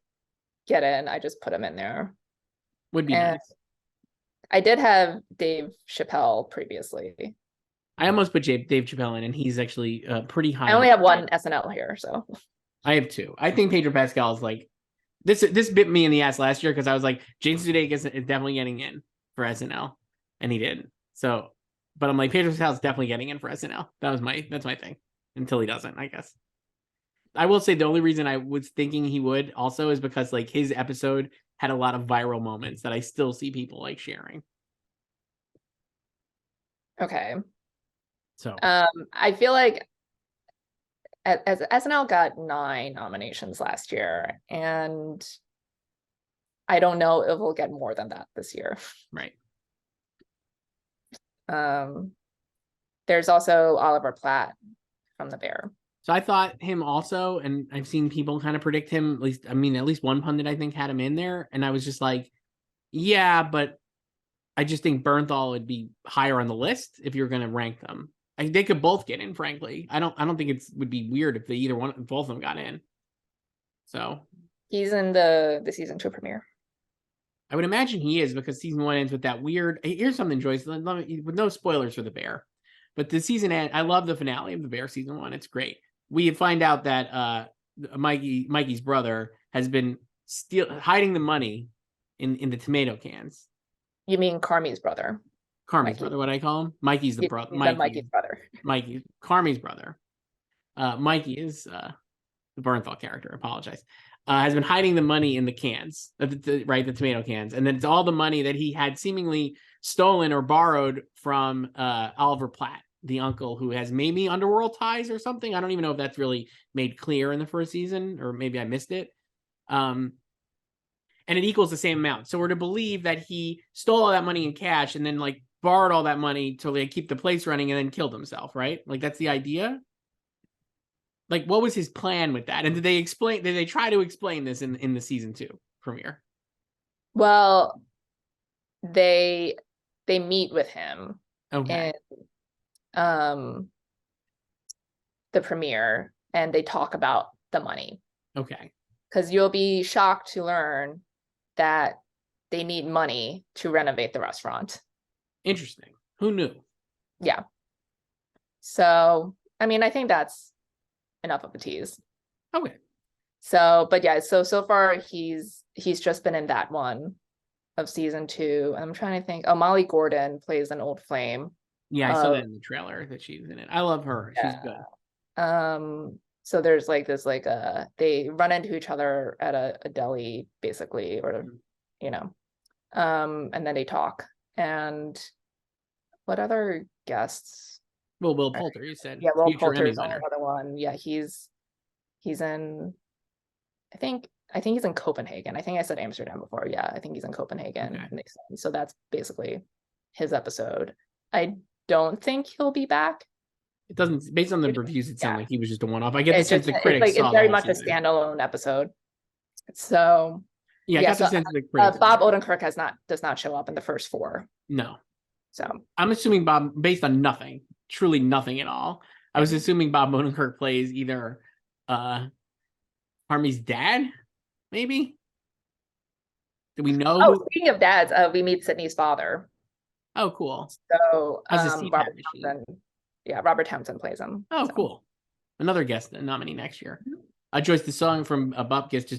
get in. I just put him in there. Would be nice. I did have Dave Chappelle previously. I almost put Dave Chappelle in, and he's actually pretty high. I only have one SNL here, so. I have two. I think Pedro Pascal is like This bit me in the ass last year because I was like, James Sudeikis is definitely getting in for SNL, and he didn't. So, but I'm like, Pedro Pascal is definitely getting in for SNL. That's my thing. Until he doesn't, I guess. I will say the only reason I was thinking he would also is because like his episode had a lot of viral moments that I still see people like sharing. Okay. So I feel like as SNL got 9 nominations last year, and I don't know if we'll get more than that this year. right. There's also Oliver Platt from The Bear. So I thought him also, and I've seen people kind of predict him. At least one pundit I think had him in there, and I was just like, yeah, but I just think Bernthal would be higher on the list if you're going to rank them. They could both get in, frankly. I don't think it would be weird if both of them got in. So he's in the season 2 premiere. I would imagine he is because season 1 ends with that weird. Here's something, Joyce. With no spoilers for The Bear, but the season end. I love the finale of The Bear season 1. It's great. We find out that Mikey's brother has been hiding the money in the tomato cans. You mean Carmi's brother? Carmi's brother, what I call him? Mikey's the brother. Mikey's brother. Carmi's brother. Mikey is the Bernthal character. I apologize. Has been hiding the money in the cans, the tomato cans, and then it's all the money that he had seemingly stolen or borrowed from Oliver Platt, the uncle who has maybe underworld ties or something. I don't even know if that's really made clear in the first season, or maybe I missed it. And it equals the same amount. So we're to believe that he stole all that money in cash and then like borrowed all that money to like keep the place running and then killed himself, right? Like that's the idea. Like what was his plan with that? And did they try to explain this in the season 2 premiere? Well, they meet with him in the premiere and they talk about the money. Okay. Because you'll be shocked to learn that they need money to renovate the restaurant. Interesting. Who knew? Yeah. So, I mean, I think that's enough of a tease. Okay. So, but yeah, so far he's just been in that one of season 2. I'm trying to think. Oh, Molly Gordon plays an old flame. Yeah, I saw that in the trailer that she's in it. I love her. Yeah. She's good. So there's like this they run into each other at a deli basically, or and then they talk. And what other guests? Well, Will Poulter, you said. Yeah, Will Poulter is another one. Yeah, he's in. I think he's in Copenhagen. I think I said Amsterdam before. Yeah, I think he's in Copenhagen. Okay. So that's basically his episode. I don't think he'll be back. It doesn't, based on the reviews, it sounded like he was just a one-off. I get the sense the critics it's very much a standalone episode. So I got the sense the critics. Bob Odenkirk does not show up in the first 4. No. So I'm assuming Bob, based on nothing, truly nothing at all. I was assuming Bob Odenkirk plays either Harmy's dad, maybe. Do we know? Oh, speaking of dads, we meet Sydney's father. Oh, cool. So Robert Townsend plays him. Oh, cool. Another guest nominee next year. Joyce, the song from Bop Gets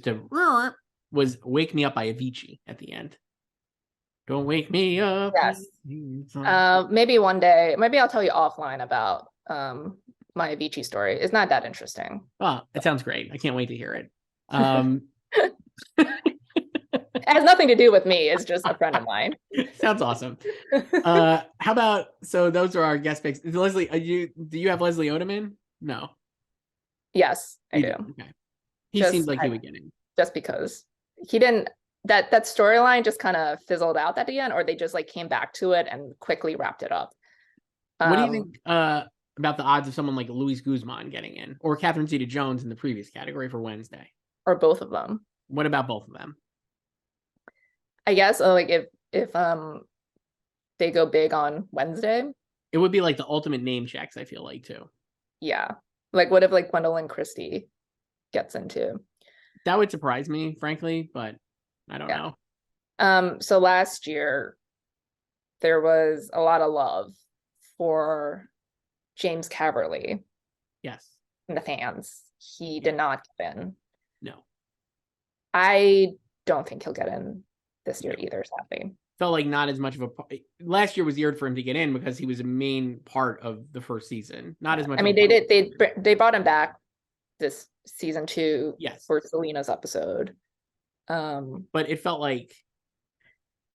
was Wake Me Up by Avicii at the end. Don't wake me up. Yes. Maybe one day, maybe I'll tell you offline about my Avicii story. It's not that interesting. Oh, it sounds great. I can't wait to hear it. It has nothing to do with me. It's just a friend of mine. Sounds awesome. How about, so those are our guest picks. Leslie, do you have Leslie Odom? No. Yes, I do. Okay. He seems like he would get in. Just because he didn't, that storyline just kind of fizzled out at the end, or they just like came back to it and quickly wrapped it up. What do you think about the odds of someone like Luis Guzman getting in, or Catherine Zeta-Jones in the previous category for Wednesday? Or both of them? What about both of them? I guess like if they go big on Wednesday, it would be like the ultimate name checks, I feel like, too. Yeah. Like what if like Gwendolyn Christie gets into? That would surprise me, frankly, but I don't know. So last year there was a lot of love for James Caverly. Yes. In the fans. He did not get in. No. I don't think he'll get in this year either, sadly. Felt like not as much of a last year was the year for him to get in because he was a main part of the first season. Not as much. I mean, they brought him back this season 2 for Selena's episode. But it felt like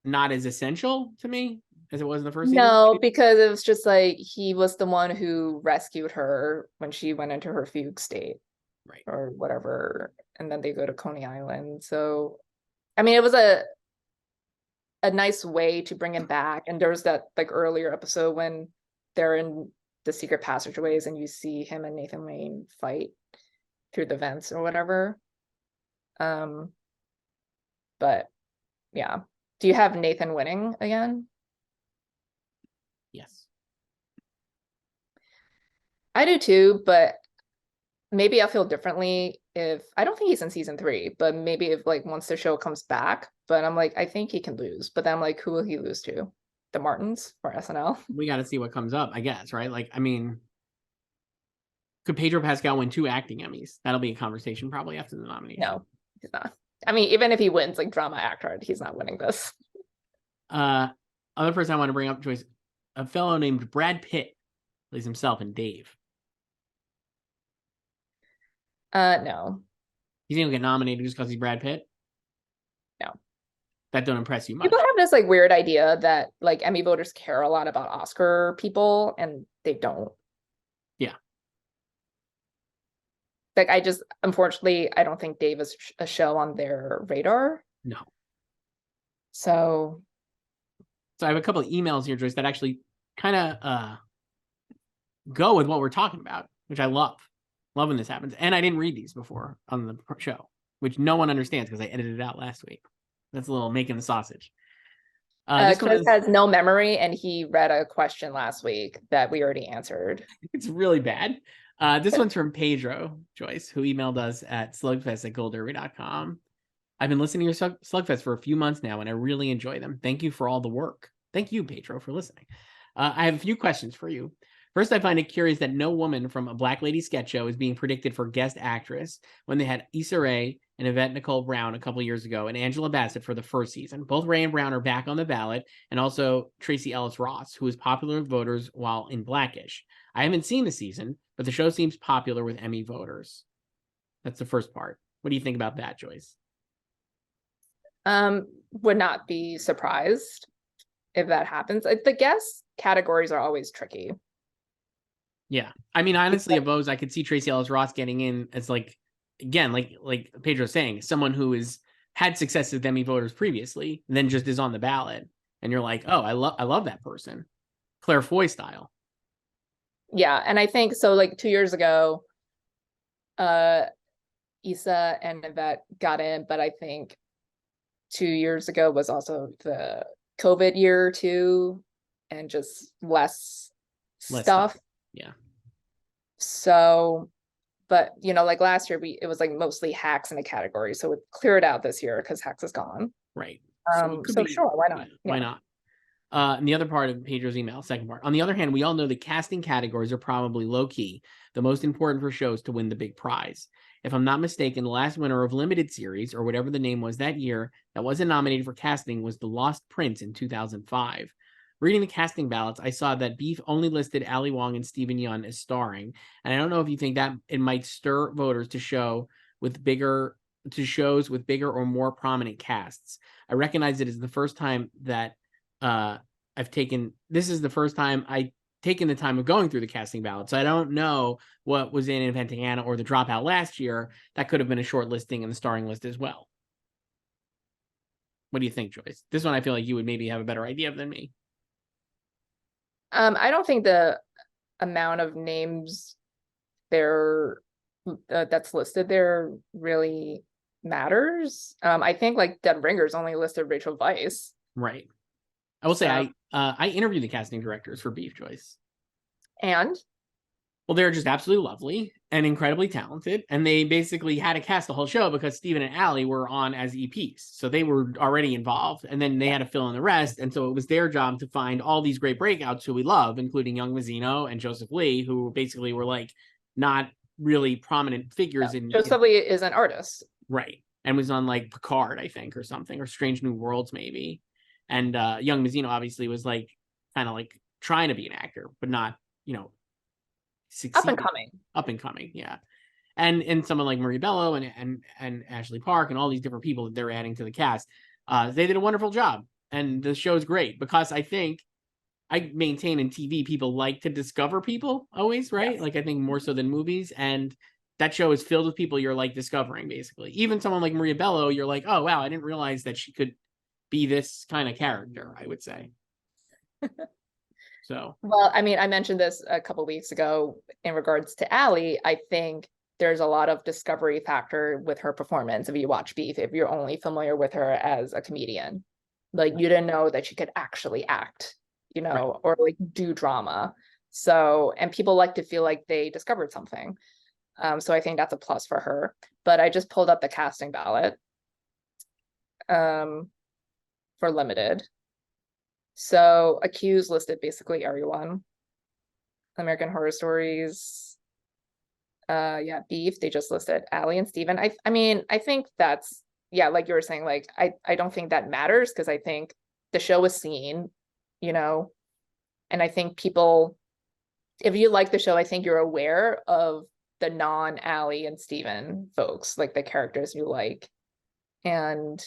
not as essential to me as it was in the first season. No, because it was just like he was the one who rescued her when she went into her fugue state. Right. Or whatever. And then they go to Coney Island. So I mean, it was a nice way to bring him back. And there was that like earlier episode when they're in the secret passageways and you see him and Nathan Lane fight through the vents or whatever. But yeah. Do you have Nathan winning again? Yes. I do too, but maybe I'll feel differently if I don't think he's in season 3, but maybe if like once the show comes back, but I'm like, I think he can lose. But then I'm like, who will he lose to? The Martins or SNL? We got to see what comes up, I guess, right? Like, I mean, could Pedro Pascal win 2 acting Emmys? That'll be a conversation probably after the nomination. No, he's not. I mean, even if he wins like drama actor, he's not winning this. Other person I want to bring up, Joyce, a fellow named Brad Pitt plays himself in Dave. No. He's gonna get nominated just because he's Brad Pitt? No. That don't impress you much. People have this like weird idea that like Emmy voters care a lot about Oscar people, and they don't. Yeah. Like unfortunately, I don't think Dave is a show on their radar. No. So I have a couple of emails here, Joyce, that actually kind of go with what we're talking about, which I love. Love when this happens. And I didn't read these before on the show, which no one understands because I edited it out last week. That's a little making the sausage. Chris has no memory, and he read a question last week that we already answered. It's really bad. This one's from Pedro, Joyce, who emailed us at slugfest@goldderby.com. I've been listening to your Slugfest for a few months now, and I really enjoy them. Thank you for all the work. Thank you, Pedro, for listening. I have a few questions for you. First, I find it curious that no woman from a Black Lady sketch show is being predicted for guest actress when they had Issa Rae and Yvette Nicole Brown a couple years ago and Angela Bassett for the first season. Both Rae and Brown are back on the ballot, and also Tracy Ellis Ross, who is popular with voters while in Blackish. I haven't seen the season, but the show seems popular with Emmy voters. That's the first part. What do you think about that, Joyce? Would not be surprised if that happens. The guest categories are always tricky. Yeah. I mean, honestly, of those, I could see Tracy Ellis Ross getting in as like, again, like Pedro's saying, someone who has had success with Emmy voters previously, and then just is on the ballot. And you're like, oh, I love that person. Claire Foy style. Yeah. And I think so, like 2 years ago, Issa and Yvette got in, but I think 2 years ago was also the COVID year too, and just less stuff. Yeah. So, but like last year it was like mostly Hacks in the category, so it cleared out this year because Hacks is gone. Right. So sure, why not? Yeah. Why not? And the other part of Pedro's email, second part. On the other hand, we all know that casting categories are probably low key, the most important for shows to win the big prize. If I'm not mistaken, the last winner of Limited Series, or whatever the name was that year, that wasn't nominated for casting was The Lost Prince in 2005. Reading the casting ballots, I saw that Beef only listed Ali Wong and Steven Yeun as starring, and I don't know if you think that it might stir voters to shows with bigger or more prominent casts. I recognize it is the first time that this is the first time I've taken the time of going through the casting ballot, so I don't know what was in Inventing Anna or The Dropout last year. That could have been a short listing in the starring list as well. What do you think, Joyce? This one I feel like you would maybe have a better idea of than me. I don't think the amount of names there that's listed there really matters. I think like Dead Ringers only listed Rachel Weisz. Right. I will say I interviewed the casting directors for Beef, Joyce. And? Well, they're just absolutely lovely and incredibly talented. And they basically had to cast the whole show because Steven and Ali were on as EPs. So they were already involved, and then they had to fill in the rest. And so it was their job to find all these great breakouts who we love, including Young Mazzino and Joseph Lee, who basically were like not really prominent figures. Joseph Lee is an artist. Right. and was on like Picard, I think, or something, or Strange New Worlds maybe. And young Mazzino obviously was like kind of like trying to be an actor, but not, Up and coming. Up and coming, yeah. And someone like Marie Bello and Ashley Park and all these different people that they're adding to the cast, they did a wonderful job. And the show is great because I think I maintain in TV, people like to discover people always, right? Yes. Like I think more so than movies. And that show is filled with people you're like discovering, basically. Even someone like Maria Bello, you're like, oh, wow, I didn't realize that she could be this kind of character, I would say. So, well, I mean, I mentioned this a couple of weeks ago in regards to Allie. I think there's a lot of discovery factor with her performance. If you watch Beef, if you're only familiar with her as a comedian, like you didn't know that she could actually act, right. Or like do drama. So, and people like to feel like they discovered something. So I think that's a plus for her. But I just pulled up the casting ballot for Limited. So Accused listed basically everyone. American Horror Stories. Beef, they just listed Allie and Steven. I mean, I think that's, like you were saying, like, I don't think that matters because I think the show was seen, and I think people, if you like the show, I think you're aware of the non-Allie and Steven folks, like the characters you like. And,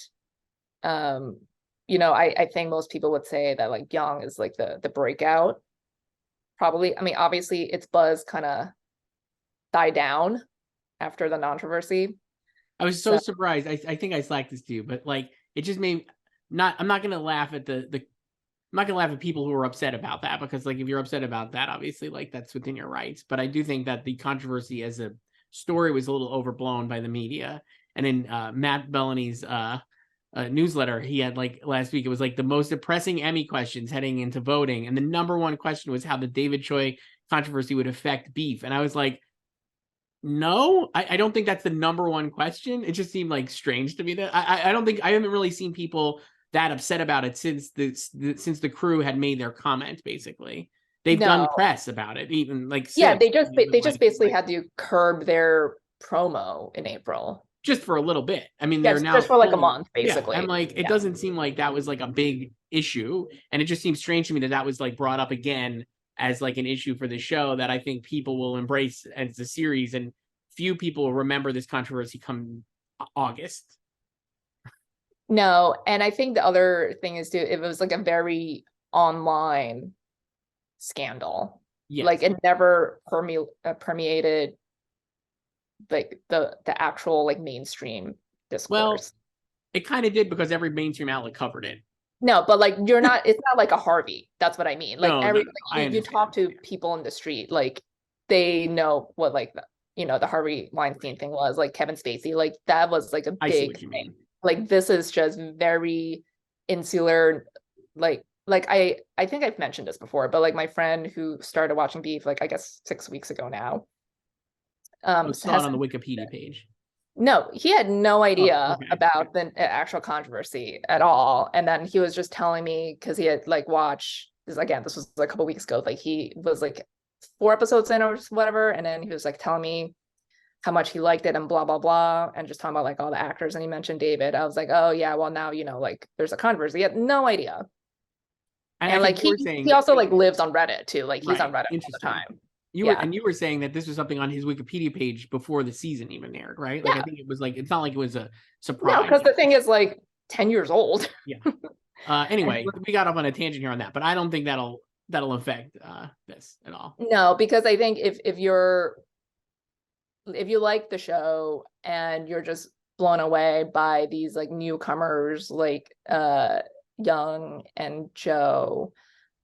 I think most people would say that like Young is like the breakout. Probably, I mean, obviously its buzz kind of died down after the controversy. I was so surprised. I think I slacked this to you, but like it just made I'm not gonna laugh at I'm not gonna laugh at people who are upset about that, because like if you're upset about that, obviously like that's within your rights. But I do think that the controversy as a story was a little overblown by the media. And in Matt Bellany's newsletter he had like last week, it was like the most depressing Emmy questions heading into voting, and the number one question was how the David Choi controversy would affect Beef. And I was like, no, I don't think that's the number one question. It just seemed like strange to me that I don't think, I haven't really seen people that upset about it since the crew had made their comment. Basically, they've done press about it, even like they just basically had to curb their promo in April. Just for a little bit. I mean, they're now just for like a month, basically. Yeah, and like it doesn't seem like that was like a big issue, and it just seems strange to me that was like brought up again as like an issue for the show that I think people will embrace as the series, and few people will remember this controversy come August. No, and I think the other thing is too, it was like a very online scandal. Yes. Like it never permeated like the actual like mainstream discourse. Well, it kind of did because every mainstream outlet covered it. No, but like it's not like a Harvey. That's what I mean. Like you talk to people in the street, like they know what like the Harvey Weinstein thing was, like Kevin Spacey, like that was like a big thing. Like this is just very insular. Like I think I've mentioned this before, but like my friend who started watching Beef, like I guess 6 weeks ago now. Saw it on the Wikipedia page. No, he had no idea about the actual controversy at all. And then he was just telling me, because he had like watched this again, this was like a couple weeks ago, like he was like 4 episodes in or whatever, and then he was like telling me how much he liked it and blah blah blah, and just talking about like all the actors, and he mentioned David. I was like, oh yeah, well now like there's a controversy. He had no idea. And like he also like lives on Reddit too, like he's on Reddit all the time. You were saying that this was something on his Wikipedia page before the season even aired, right? Like I think it was like, it's not like it was a surprise. No, because the thing is like 10 years old. Yeah. Anyway, we got off on a tangent here on that, but I don't think that'll affect this at all. No, because I think if you like the show and you're just blown away by these like newcomers like Young and Joe,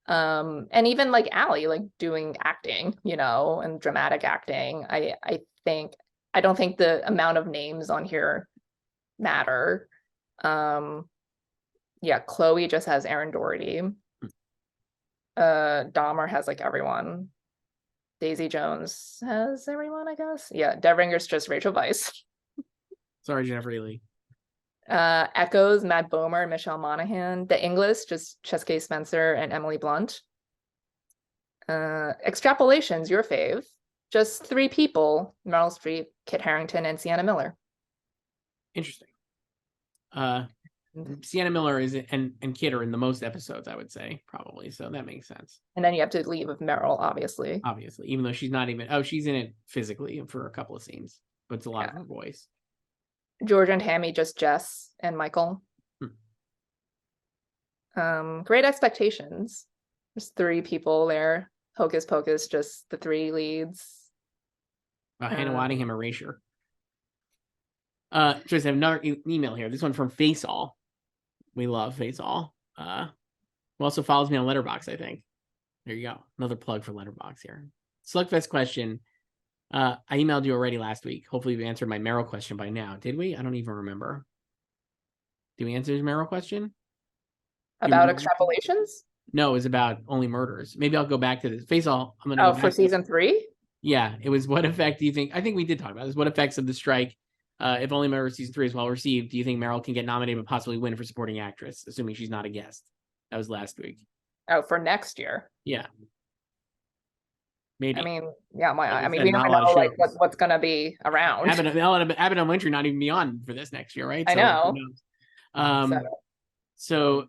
and even like Allie like doing acting, and dramatic acting, I don't think the amount of names on here matter. Chloe just has Aaron Doherty. Dahmer has like everyone. Daisy Jones has everyone, I guess. Yeah, Dev Ringer's just Rachel Weisz. Sorry, Jennifer Lee. Echoes, Matt Bomer, Michelle Monaghan. The English, just Cheske Spencer and Emily Blunt. Extrapolations, your fave. Just 3 people: Meryl Streep, Kit Harington, and Sienna Miller. Interesting. Sienna Miller is and Kid are in the most episodes, I would say, probably. So that makes sense. And then you have to leave with Meryl, obviously. Obviously, even though she's not even. Oh, she's in it physically for a couple of scenes, but it's a lot of her voice. George and Tammy, just Jess and Michael. Great Expectations. There's 3 people there. Hocus Pocus, just the 3 leads. Hannah Waddingham, Erasure. Joyce, I have another email here. This one from Face All. We love Face All. Who also follows me on Letterboxd, I think. There you go. Another plug for Letterboxd here. Slugfest question. I emailed you already last week. Hopefully you've answered my Meryl question by now. Did we? I don't even remember. Did we answer his Meryl question? About extrapolations? No, it was about Only Murders. Maybe I'll go back to this. Face All. I'm gonna. Oh, for season 3? Yeah, it was. What effect do you think? I think we did talk about this. What effects of the strike? If Only Murders season 3 is well received, do you think Meryl can get nominated but possibly win for supporting actress, assuming she's not a guest? That was last week. Oh, for next year. Yeah. Maybe. I mean, yeah, we never know like what's gonna be around. Abbott and Wintry not even be on for this next year, right? I know. So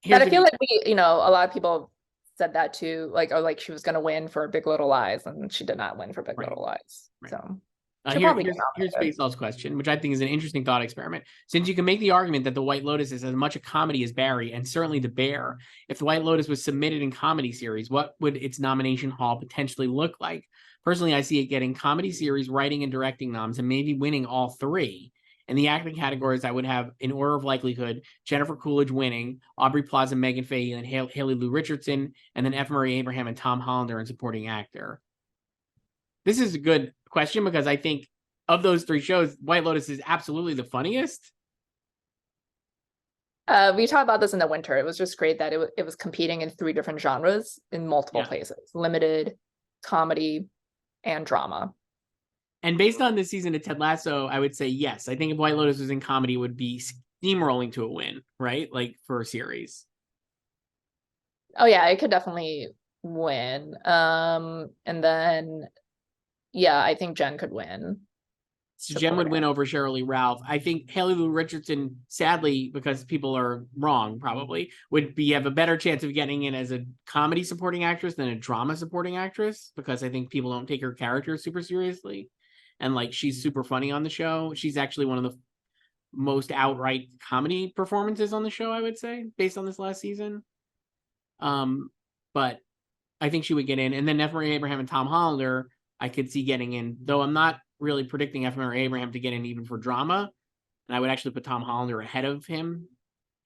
but I feel like a lot of people said that too, like she was gonna win for Big Little Lies, and she did not win for Big Little Lies. Right. So here's Face All's question, which I think is an interesting thought experiment. Since you can make the argument that The White Lotus is as much a comedy as Barry, and certainly The Bear, if The White Lotus was submitted in comedy series, what would its nomination haul potentially look like? Personally, I see it getting comedy series, writing, and directing noms, and maybe winning all 3. In the acting categories, I would have, in order of likelihood, Jennifer Coolidge winning, Aubrey Plaza, Megan Fahey, and Haley Lou Richardson, and then F. Murray Abraham and Tom Hollander in supporting actor. This is a good question because I think of those 3 shows, White Lotus is absolutely the funniest. We talked about this in the winter. It was just great that it was competing in 3 different genres in multiple places: limited, comedy, and drama. And based on this season of Ted Lasso, I would say yes. I think if White Lotus was in comedy, it would be steamrolling to a win, right? Like for a series. Oh yeah, it could definitely win. And then I think Jen could win. So Jen would win over Sheryl Lee Ralph. I think Haley Lou Richardson, sadly, because people are wrong, probably would have a better chance of getting in as a comedy supporting actress than a drama supporting actress, because I think people don't take her character super seriously. And like, she's super funny on the show. She's actually one of the most outright comedy performances on the show, I would say, based on this last season. But I think she would get in. And then F. Murray Abraham and Tom Hollander, I could see getting in, though I'm not really predicting F. Murray Abraham to get in even for drama. And I would actually put Tom Hollander ahead of him.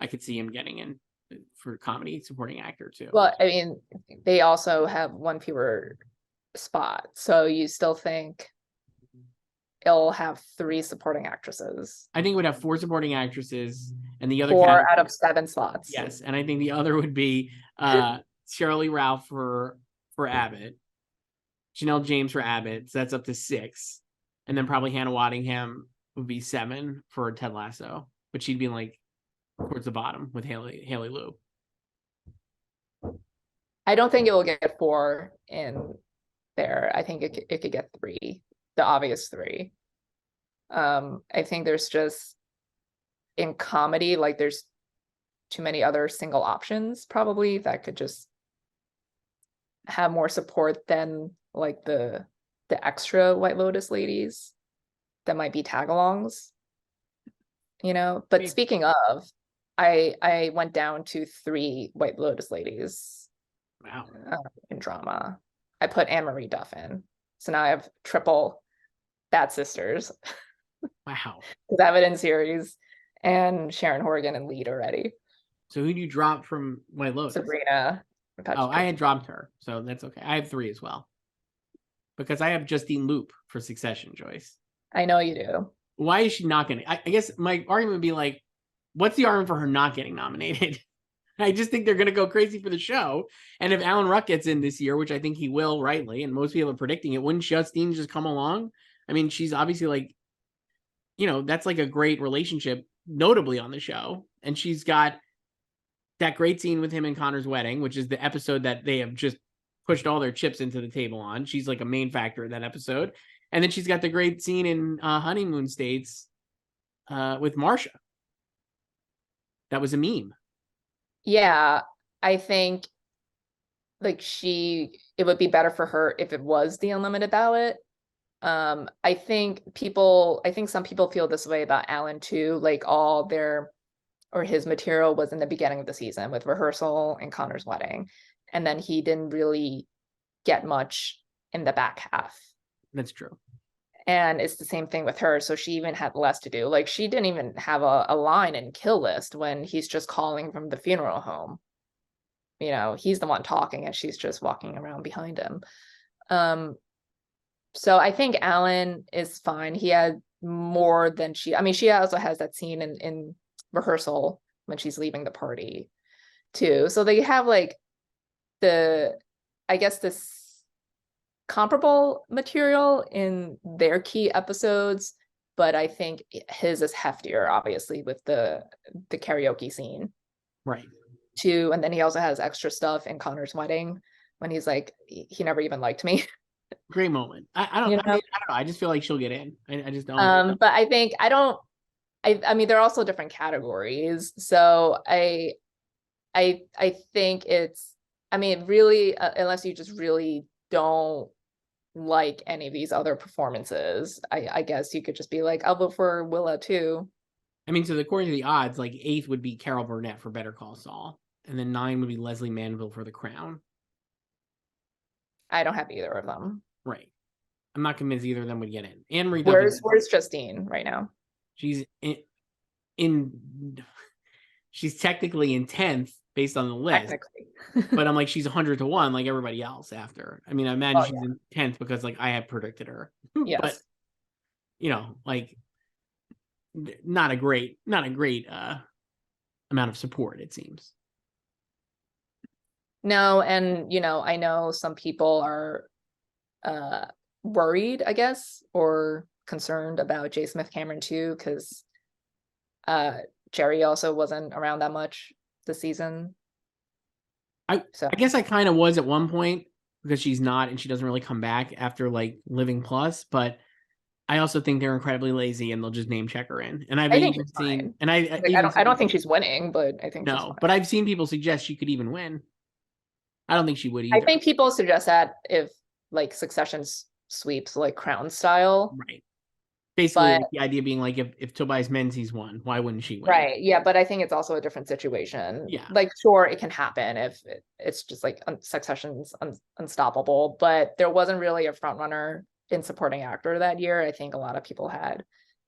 I could see him getting in for comedy supporting actor too. Well, I mean, they also have 1 fewer spot. So you still think it'll have 3 supporting actresses? I think it would have 4 supporting actresses, and the other 4 out of 7 slots. Yes, and I think the other would be Sheryl Lee Ralph for Abbott, Janelle James for Abbott, so that's up to 6, and then probably Hannah Waddingham would be 7 for Ted Lasso, but she'd be like towards the bottom with Haley Lou. I don't think it will get 4 in there. I think it could get 3, the obvious 3. I think there's just, in comedy, like there's too many other single options probably that could just have more support than like the extra White Lotus ladies that might be tag-alongs, but speaking of, I went down to 3 White Lotus ladies. Wow. In drama. I put Anne-Marie Duff in, so now I have triple Bad Sisters. Wow. With Evidence series and Sharon Horgan in lead already. So who do you drop from White Lotus? Sabrina. I had dropped her, so that's okay. I have 3 as well, because I have Justine Loop for Succession, Joyce. I know you do. Why is she not getting? I guess my argument would be like, what's the argument for her not getting nominated? I just think they're going to go crazy for the show. And if Alan Ruck gets in this year, which I think he will, rightly, and most people are predicting it, wouldn't Justine just come along? I mean, she's obviously like, that's like a great relationship, notably on the show. And she's got that great scene with him in Connor's wedding, which is the episode that they have just pushed all their chips into the table on. She's like a main factor in that episode. And then she's got the great scene in Honeymoon States with Marsha. that was a meme. Yeah, I think like it would be better for her if it was the unlimited ballot. I think some people feel this way about Alan too, like his material was in the beginning of the season with rehearsal and Connor's wedding, and then he didn't really get much in the back half. That's true. And it's the same thing with her. So she even had less to do. Like she didn't even have a line in Kill List when he's just calling from the funeral home. You know, he's the one talking and she's just walking around behind him. So I think Alan is fine. He had more than she also has that scene in rehearsal when she's leaving the party too. So they have like this comparable material in their key episodes, but I think his is heftier, obviously, with the karaoke scene. Right. Too. And then he also has extra stuff in Connor's wedding when he's like, he never even liked me. Great moment. I don't know. I just feel like she'll get in. I just don't. But I think I mean, they're also different categories. So I think it's, I mean, really, unless you just really don't like any of these other performances, I guess you could just be like, I'll vote for Willa too. I mean, so according to the odds, like 8th would be Carol Burnett for Better Call Saul, and then 9 would be Leslie Manville for The Crown. I don't have either of them. Right. I'm not convinced either of them would get in. Anne Marie Where's Justine right now? She's she's technically in 10th based on the list. But I'm like, she's 100 to 1 like everybody else after. I mean, I imagine she's in 10th because like I had predicted her. Yes. But you know, like not a great amount of support, it seems. No, and you know, I know some people are worried, I guess, or concerned about J. Smith Cameron too, because Jerry also wasn't around that much this season. I guess I kind of was at one point because she's not and she doesn't really come back after like Living Plus, but I also think they're incredibly lazy and they'll just name check her in. And I think she's seen, and I don't think she's winning, but I think she's fine. But I've seen people suggest she could even win. I don't think she would either. I think people suggest that if like Succession sweeps like Crown style, right? Basically, like the idea being like if Tobias Menzies won, why wouldn't she win? Right. Yeah, but I think it's also a different situation. Yeah. Like, sure, it can happen if it's just like Succession's unstoppable, but there wasn't really a front runner in supporting actor that year. I think a lot of people had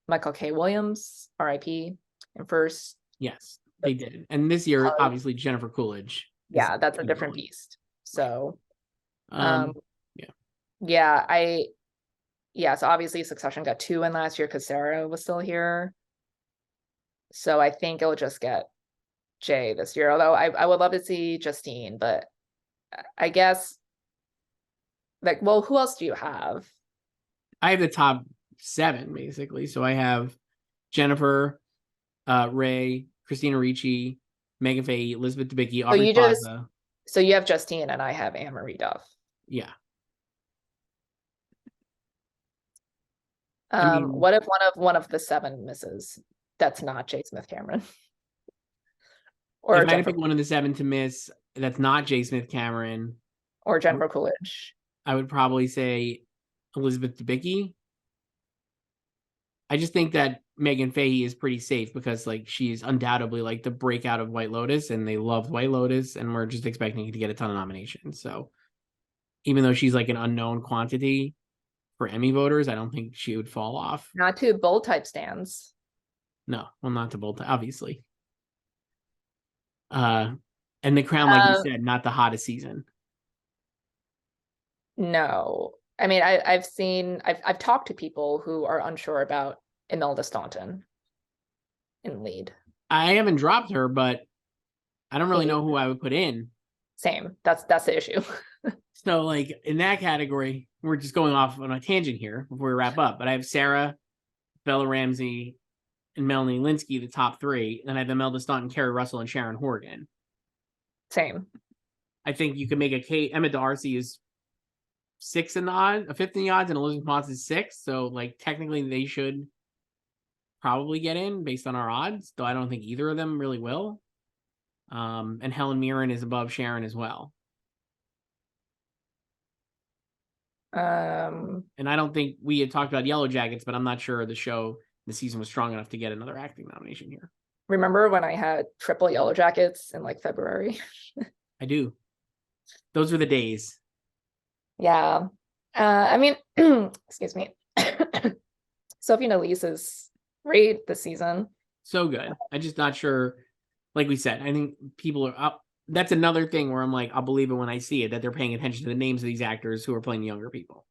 Michael K. Williams, R.I.P. in first. Yes, they did. And this year, obviously, Jennifer Coolidge. Yeah, that's a different beast. So, yeah. So obviously Succession got 2 in last year because Sarah was still here. So I think it'll just get Jay this year. Although I would love to see Justine, but I guess like, well, who else do you have? I have the top 7 basically. So I have Jennifer, Ray, Christina Ricci, Megan Fahey, Elizabeth Debicki, Aubrey Plaza. So you have Justine and I have Anne Marie Duff. Yeah. What if one of the 7 misses? That's not J. Smith Cameron. Or if I had to pick one of the 7 to miss, that's not J. Smith Cameron or Jennifer Coolidge, I would probably say Elizabeth Debicki. I just think that Megan Fahey is pretty safe because like she's undoubtedly like the breakout of White Lotus, and they loved White Lotus, and we're just expecting to get a ton of nominations. So even though she's like an unknown quantity for Emmy voters, I don't think she would fall off. Not to Bold type stands. No, well, not to Bold, obviously. And The Crown, like you said, not the hottest season. No, I mean, I've talked to people who are unsure about Imelda Staunton in lead. I haven't dropped her, but I don't really know who I would put in. Same. That's the issue. So, like in that category, we're just going off on a tangent here before we wrap up. But I have Sarah, Bella Ramsey, and Melanie Linsky, the top 3. Then I have Imelda Staunton, Kerry Russell, and Sharon Horgan. Same. I think you could make a case. Emma Darcy is 6 in the odds, 5th in the odds, and Elizabeth Moss is 6. So, like technically, they should probably get in based on our odds, though I don't think either of them really will. And Helen Mirren is above Sharon as well. And I don't think we had talked about Yellow Jackets, but I'm not sure the season was strong enough to get another acting nomination here. Remember when I had triple Yellow Jackets in like February? I do. Those were the days. Yeah. I mean, excuse me. Sophie Nélisse is great this season. So good. I'm just not sure. Like we said, I think people are up. That's another thing where I'm like, I'll believe it when I see it, that they're paying attention to the names of these actors who are playing younger people.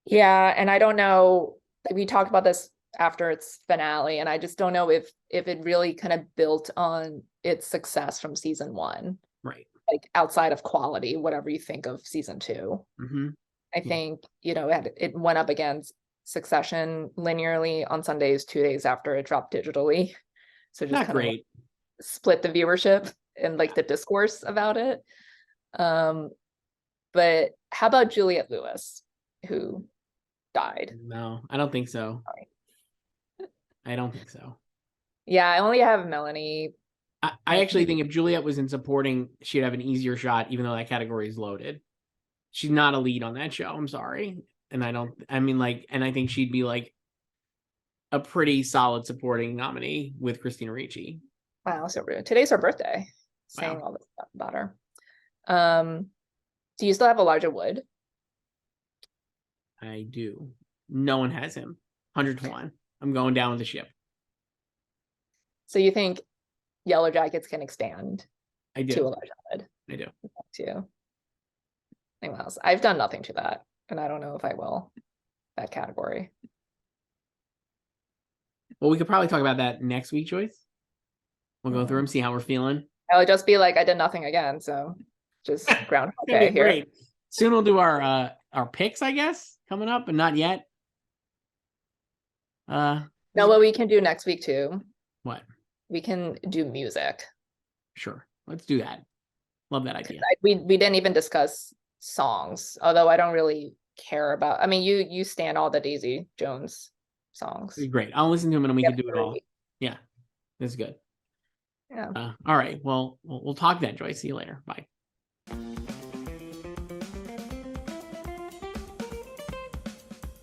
Yeah, and I don't know. We talked about this after its finale, and I just don't know if it really kind of built on its success from season 1. Right. Like outside of quality, whatever you think of season 2. Mm-hmm. I think, it went up against Succession linearly on Sundays 2 days after it dropped digitally. So just not kind great. of split the viewership and like the discourse about it. But how about Juliette Lewis, who died? No, I don't think so. Sorry. I don't think so. Yeah, I only have Melanie. I actually think if Juliette was in supporting, she'd have an easier shot, even though that category is loaded. She's not a lead on that show. I'm sorry. And I think she'd be like a pretty solid supporting nominee with Christina Ricci. Wow, so rude. Today's her birthday. Saying all this stuff about her. Do you still have Elijah Wood? I do. No one has him. 100 to 1. I'm going down with the ship. So you think Yellow Jackets can expand I do. to Elijah Wood? I do. Too. Anyone else? I've done nothing to that, and I don't know if I will. That category. Well, we could probably talk about that next week, Joyce. We'll go through them, see how we're feeling. I'll just be like, I did nothing again, so just Groundhog Day here. Great. Soon we'll do our picks, I guess, coming up, but not yet. No, what we can do next week too. What? We can do music. Sure, let's do that. Love that idea. We didn't even discuss songs, although I don't really care about. I mean, you stand all the Daisy Jones songs. Great. I'll listen to them and we can do it all. Yeah, that's good. Yeah. All right. Well, we'll talk then, Joyce. See you later. Bye.